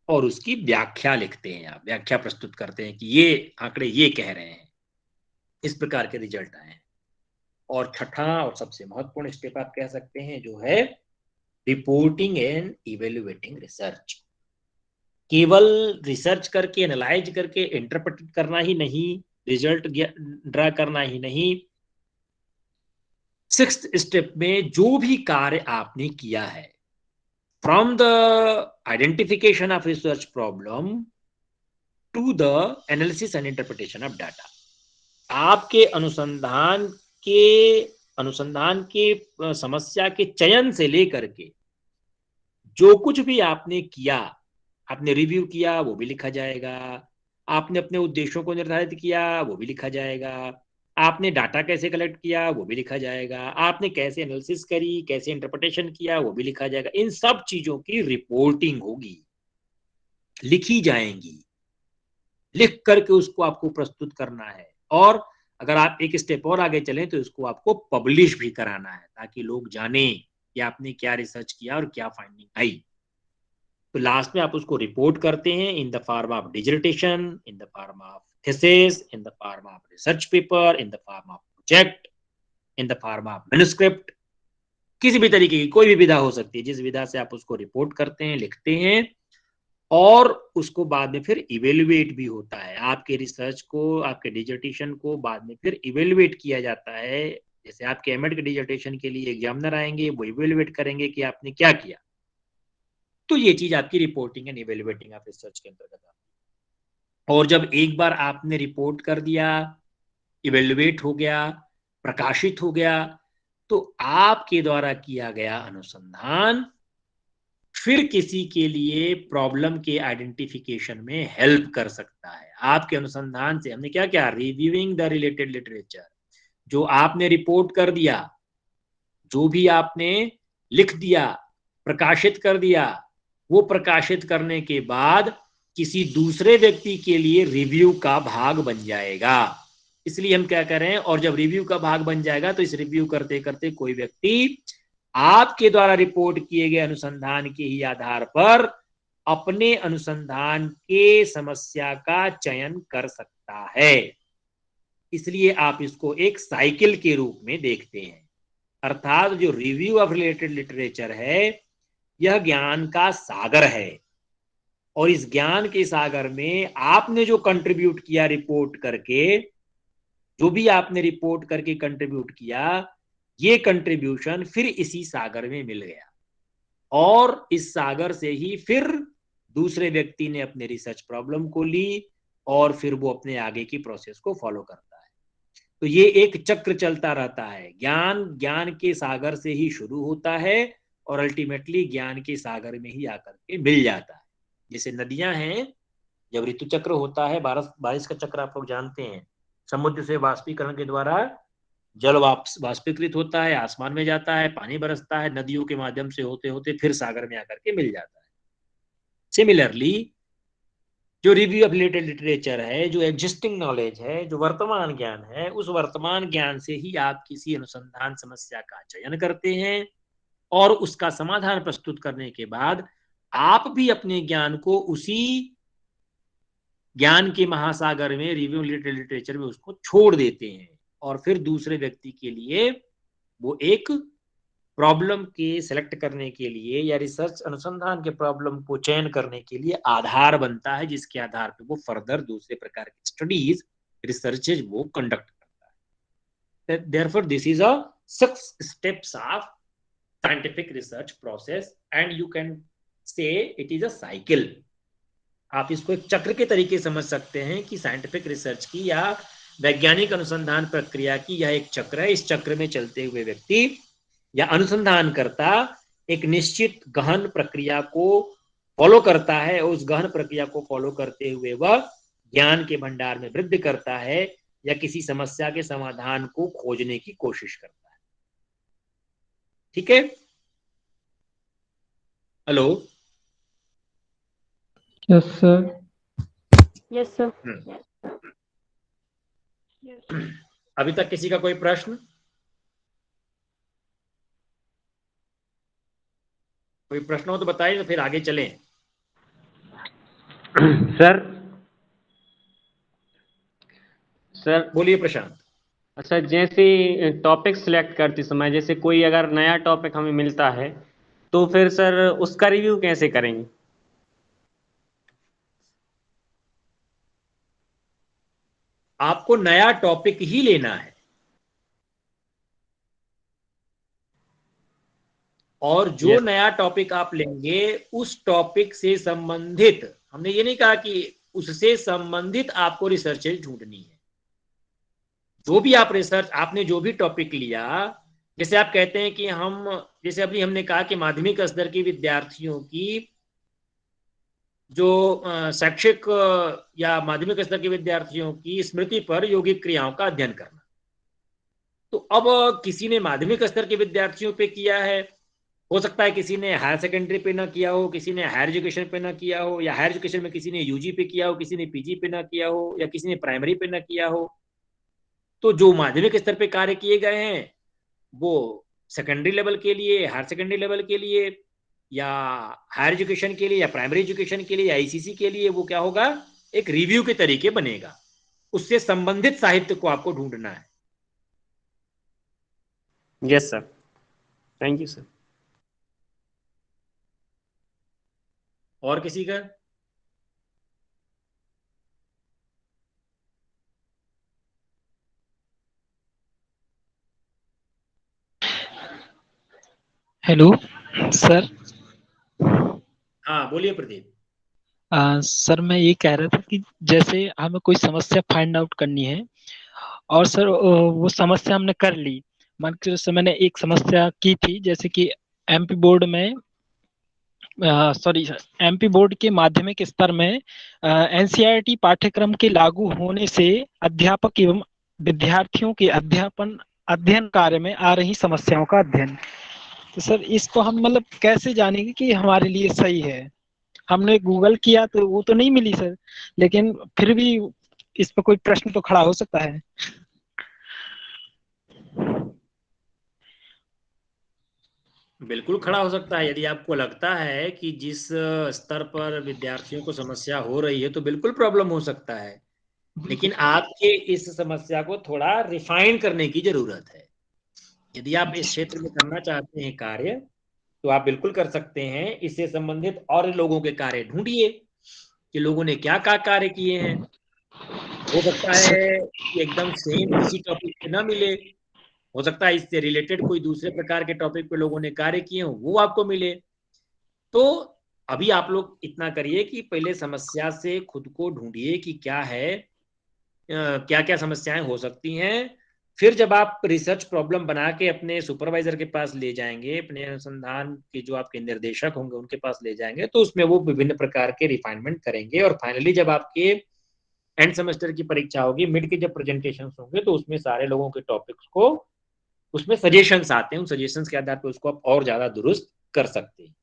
और उसकी व्याख्या लिखते हैं, आप व्याख्या प्रस्तुत करते हैं कि ये आंकड़े ये कह रहे हैं, इस प्रकार के रिजल्ट आए हैं। और छठा और सबसे महत्वपूर्ण स्टेप आप कह सकते हैं जो है रिपोर्टिंग एंड इवेल्युएटिंग रिसर्च। केवल रिसर्च करके, एनालाइज करके, इंटरप्रेट करना ही नहीं, रिजल्ट ड्रा करना ही नहीं, 6th स्टेप में जो भी कार्य आपने किया है, from the identification of research problem to the analysis and interpretation of data, आपके अनुसंधान के समस्या के चयन से लेकर के जो कुछ भी आपने किया, आपने रिव्यू किया वो भी लिखा जाएगा, आपने अपने उद्देश्यों को निर्धारित किया वो भी लिखा जाएगा, आपने डाटा कैसे कलेक्ट किया वो भी लिखा जाएगा, आपने कैसे एनालिसिस करी, कैसे इंटरप्रिटेशन किया वो भी लिखा जाएगा। इन सब चीजों की रिपोर्टिंग होगी, लिखी जाएंगी, लिख करके उसको आपको प्रस्तुत करना है। और अगर आप एक स्टेप और आगे चलें तो इसको आपको पब्लिश भी कराना है, ताकि लोग जाने कि आपने क्या रिसर्च किया और क्या फाइंडिंग आई। तो लास्ट में आप उसको रिपोर्ट करते हैं in the form of dissertation, in the form of thesis, in the form of research paper, in the form of project, in the form of manuscript. किसी भी तरीके की कोई भी विधा हो सकती है, जिस विधा से आप उसको रिपोर्ट करते हैं, लिखते हैं, और उसको बाद में फिर इवेल्युएट भी होता है। आपके रिसर्च को, आपके डिजर्टेशन को बाद में फिर इवेल्युएट किया जाता है। जैसे आपके एमएड के डिजर्टेशन के लिए एग्जामिनर आएंगे, वो इवेल्युएट करेंगे कि आपने क्या किया। तो ये चीज आपकी reporting and evaluating of research के अंतर्गत आती है। और जब एक बार आपने रिपोर्ट कर दिया, इवेल्युएट हो गया, प्रकाशित हो गया, तो आपके द्वारा किया गया अनुसंधान फिर किसी के लिए प्रॉब्लम के आइडेंटिफिकेशन में हेल्प कर सकता है। आपके अनुसंधान से हमने क्या क्या, रिव्यूइंग द रिलेटेड लिटरेचर, जो आपने रिपोर्ट कर दिया, जो भी आपने लिख दिया, प्रकाशित कर दिया, वो प्रकाशित करने के बाद किसी दूसरे व्यक्ति के लिए रिव्यू का भाग बन जाएगा। इसलिए हम क्या करें, और जब रिव्यू का भाग बन जाएगा तो इस रिव्यू करते करते कोई व्यक्ति आपके द्वारा रिपोर्ट किए गए अनुसंधान के ही आधार पर अपने अनुसंधान के समस्या का चयन कर सकता है। इसलिए आप इसको एक साइकिल के रूप में देखते हैं। अर्थात जो रिव्यू ऑफ रिलेटेड लिटरेचर है, यह ज्ञान का सागर है, और इस ज्ञान के सागर में आपने जो कंट्रीब्यूट किया रिपोर्ट करके, जो भी आपने रिपोर्ट करके कंट्रीब्यूट किया, ये कंट्रीब्यूशन फिर इसी सागर में मिल गया, और इस सागर से ही फिर दूसरे व्यक्ति ने अपने रिसर्च प्रॉब्लम को ली, और फिर वो अपने आगे की प्रोसेस को फॉलो करता है। तो ये एक चक्र चलता रहता है। ज्ञान के सागर से ही शुरू होता है और अल्टीमेटली ज्ञान के सागर में ही आकर के मिल जाता है। जैसे नदियां हैं, जब ऋतु चक्र होता है, बारिश का चक्र आप लोग जानते हैं, समुद्र से वाष्पीकरण के द्वारा जल वाष्पीकृत होता है, आसमान में जाता है, पानी बरसता है, नदियों के माध्यम से होते होते फिर सागर में आकर के मिल जाता है। सिमिलरली जो रिव्यू ऑफ रिलेटेड लिटरेचर है, जो एग्जिस्टिंग नॉलेज है, जो वर्तमान ज्ञान है, उस वर्तमान ज्ञान से ही आप किसी अनुसंधान समस्या का चयन करते हैं, और उसका समाधान प्रस्तुत करने के बाद आप भी अपने ज्ञान को उसी ज्ञान के महासागर में, रिव्यू रिलेटेड लिटरेचर में उसको छोड़ देते हैं, और फिर दूसरे व्यक्ति के लिए वो एक प्रॉब्लम के सिलेक्ट करने के लिए या रिसर्च अनुसंधान के प्रॉब्लम को चयन करने के लिए आधार बनता है, जिसके आधार पर वो फर्दर दूसरे प्रकार की स्टडीज, रिसर्चेज वो कंडक्ट करता है। Therefore this is a 6 steps of scientific research process, and you can say it is a cycle. आप इसको एक चक्र के तरीके समझ सकते हैं कि साइंटिफिक रिसर्च की या वैज्ञानिक अनुसंधान प्रक्रिया की यह एक चक्र है। इस चक्र में चलते हुए व्यक्ति या अनुसंधानकर्ता एक निश्चित गहन प्रक्रिया को फॉलो करता है, और उस गहन प्रक्रिया को फॉलो करते हुए वह ज्ञान के भंडार में वृद्धि करता है, या किसी समस्या के समाधान को खोजने की कोशिश करता है। ठीक है, hello. Yes, sir. Yes, sir. हम्म। अभी तक किसी का कोई प्रश्न? कोई प्रश्न हो तो बताइए, तो फिर आगे चलें। सर सर बोलिए प्रशांत। अच्छा, जैसे टॉपिक सिलेक्ट करते समय जैसे कोई अगर नया टॉपिक हमें मिलता है तो फिर सर उसका रिव्यू कैसे करेंगे? आपको नया टॉपिक ही लेना है, और जो यस। नया टॉपिक आप लेंगे उस टॉपिक से संबंधित, हमने ये नहीं कहा कि उससे संबंधित आपको रिसर्चेज ढूंढनी है। जो भी आप रिसर्च, आपने जो भी टॉपिक लिया, जैसे आप कहते हैं कि हम, जैसे अभी हमने कहा कि माध्यमिक स्तर के विद्यार्थियों की जो शैक्षिक या माध्यमिक स्तर के विद्यार्थियों की स्मृति पर यौगिक क्रियाओं का अध्ययन करना। तो अब किसी ने माध्यमिक स्तर के विद्यार्थियों पे किया है, हो सकता है किसी ने हायर सेकेंडरी पे ना किया हो, किसी ने हायर एजुकेशन पे ना किया हो, या हायर एजुकेशन में किसी ने यूजी पे किया हो, किसी ने पीजी पे ना किया हो, या किसी ने प्राइमरी पे ना किया हो। तो जो माध्यमिक स्तर पे कार्य किए गए हैं वो सेकेंडरी लेवल के लिए, हायर सेकेंडरी लेवल के लिए, या हायर एजुकेशन के लिए, या प्राइमरी एजुकेशन के लिए, या आईसीसी के लिए, वो क्या होगा, एक रिव्यू के तरीके बनेगा। उससे संबंधित साहित्य को आपको ढूंढना है। Yes sir, thank you sir. और किसी का? Hello sir. हाँ बोलिए प्रदीप। सर मैं ये कह रहा था कि जैसे हमें कोई समस्या फाइंड आउट करनी है, और सर वो समस्या हमने कर ली। मान के जैसे मैंने एक समस्या की थी, जैसे कि एमपी बोर्ड में, सॉरी सर, एमपी बोर्ड के माध्यमिक स्तर में एनसीईआरटी पाठ्यक्रम के लागू होने से अध्यापक एवं विद्यार्थियों के अध्ययन कार्य में आ रही समस्याओं का अध्ययन। तो सर इसको हम मतलब कैसे जानेंगे कि हमारे लिए सही है? हमने गूगल किया तो वो तो नहीं मिली सर, लेकिन फिर भी इस पर कोई प्रश्न तो खड़ा हो सकता है। बिल्कुल खड़ा हो सकता है। यदि आपको लगता है कि जिस स्तर पर विद्यार्थियों को समस्या हो रही है, तो बिल्कुल प्रॉब्लम हो सकता है। लेकिन आपके इस समस्या को थोड़ा रिफाइन करने की जरूरत है। यदि आप इस क्षेत्र में करना चाहते हैं कार्य, तो आप बिल्कुल कर सकते हैं। इससे संबंधित और लोगों के कार्य ढूंढिए कि लोगों ने क्या क्या कार्य किए हैं। हो सकता सर, है कि एकदम सेम इसी टॉपिक पे ना मिले, हो सकता है इससे रिलेटेड कोई दूसरे प्रकार के टॉपिक पे लोगों ने कार्य किए हो, वो आपको मिले। तो अभी आप लोग इतना करिए कि पहले समस्या से खुद को ढूंढिए कि क्या है, क्या क्या समस्याएं हो सकती हैं। फिर जब आप रिसर्च प्रॉब्लम बना के अपने सुपरवाइजर के पास ले जाएंगे, अपने अनुसंधान के जो आपके निर्देशक होंगे उनके पास ले जाएंगे, तो उसमें वो विभिन्न प्रकार के रिफाइनमेंट करेंगे। और फाइनली जब आपके एंड सेमेस्टर की परीक्षा होगी, मिड के जब प्रेजेंटेशन होंगे, तो उसमें सारे लोगों के टॉपिक्स को, उसमें सजेशंस आते हैं, उन सजेशंस के आधार पर उसको आप और ज्यादा दुरुस्त कर सकते हैं।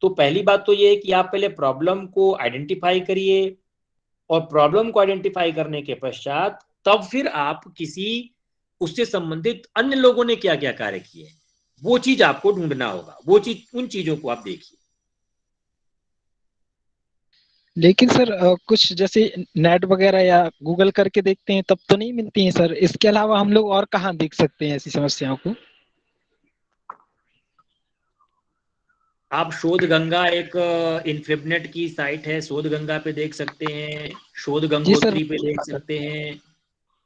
तो पहली बात तो ये है कि आप पहले प्रॉब्लम को आइडेंटिफाई करिए, और प्रॉब्लम को आइडेंटिफाई करने के पश्चात तब फिर आप किसी उससे संबंधित अन्य लोगों ने क्या क्या कार्य किए, वो चीज आपको ढूंढना होगा। वो चीज, उन चीजों को आप देखिए। लेकिन सर कुछ जैसे नेट वगैरह या गूगल करके देखते हैं तब तो नहीं मिलती हैं सर। इसके अलावा हम लोग और कहाँ देख सकते हैं ऐसी समस्याओं को? आप शोध गंगा, एक इन्फिबनेट की साइट है, शोध गंगा पे देख सकते हैं, शोध जी सर। गंगोत्री पे देख सकते हैं।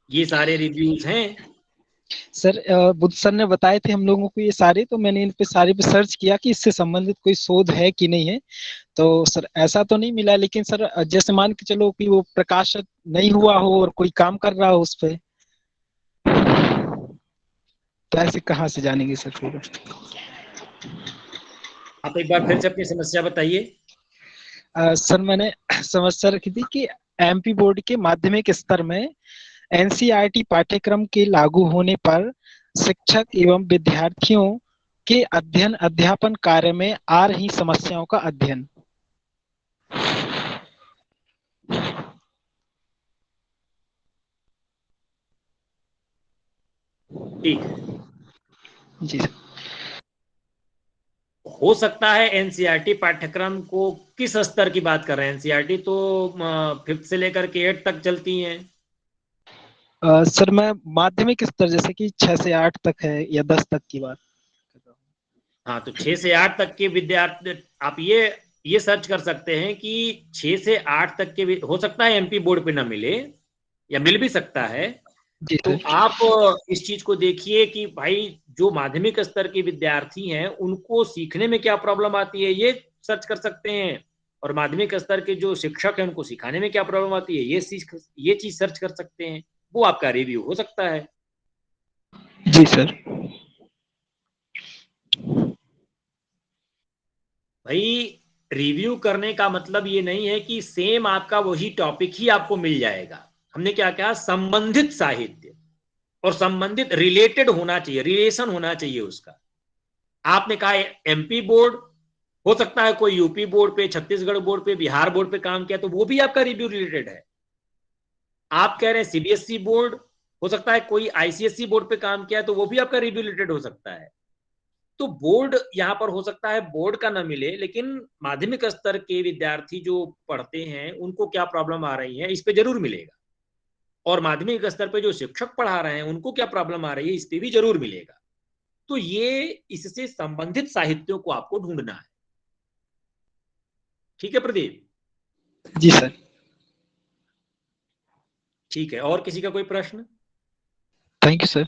ये सारे रिव्यूज हैं। सर बुद्ध सर ने बताए थे हम लोगों को ये सारे, तो मैंने इन पे सारे पे सर्च किया कि इससे संबंधित कोई शोध है कि नहीं है। तो सर ऐसा तो नहीं मिला, लेकिन सर जैसे मान के चलो कि वो प्रकाशित नहीं हुआ हो और कोई काम कर रहा हो उस पे, तो ऐसे कहाँ से जानेंगे सर फिर? आप एक बार फिर से अपनी समस्या बताइए। सर मैंने समस्या रखी थी कि एमपी बोर्ड के माध्यमिक स्तर में एनसीईआरटी पाठ्यक्रम के लागू होने पर शिक्षक एवं विद्यार्थियों के अध्ययन अध्यापन कार्य में आ रही समस्याओं का अध्ययन। ठीक है। जी सर। हो सकता है एनसीईआरटी पाठ्यक्रम को किस स्तर की बात कर रहे हैं? एनसीईआरटी तो 5th से लेकर के 8 तक चलती हैं। सर मैं माध्यमिक स्तर जैसे कि 6 से 8 तक है या 10 तक की बात कर रहा हूँ। हाँ, तो 6 से 8 तक के विद्यार्थी आप ये सर्च कर सकते हैं कि 6 से 8 तक के हो सकता है एमपी बोर्ड पे ना मिले या मिल भी सकता है। जी तो सर। आप इस चीज को देखिए कि भाई जो माध्यमिक स्तर के विद्यार्थी हैं उनको सीखने में क्या प्रॉब्लम आती है, ये सर्च कर सकते हैं। और माध्यमिक स्तर के जो शिक्षक हैं उनको सिखाने में क्या प्रॉब्लम आती है, ये चीज सर्च कर सकते हैं। वो आपका रिव्यू हो सकता है। जी सर। भाई रिव्यू करने का मतलब ये नहीं है कि सेम आपका वही टॉपिक ही आपको मिल जाएगा। हमने क्या कहा, संबंधित साहित्य और संबंधित रिलेटेड होना चाहिए, रिलेशन होना चाहिए उसका। आपने कहा एमपी बोर्ड, हो सकता है कोई यूपी बोर्ड पे, छत्तीसगढ़ बोर्ड पे, बिहार बोर्ड पे काम किया, तो वो भी आपका रिव्यू रिलेटेड है। आप कह रहे हैं सीबीएसई बोर्ड, हो सकता है कोई आईसीएसई बोर्ड पे काम किया, तो वो भी आपका रिव्यू रिलेटेड हो सकता है। तो बोर्ड यहां पर हो सकता है बोर्ड का ना मिले, लेकिन माध्यमिक स्तर के विद्यार्थी जो पढ़ते हैं उनको क्या प्रॉब्लम आ रही है इस पे जरूर मिलेगा। और माध्यमिक स्तर पे जो शिक्षक पढ़ा रहे हैं उनको क्या प्रॉब्लम आ रही है इस पे भी जरूर मिलेगा। तो ये इससे संबंधित साहित्यों को आपको ढूंढना है। ठीक है प्रदीप? जी सर। ठीक है, और किसी का कोई प्रश्न? Thank you sir.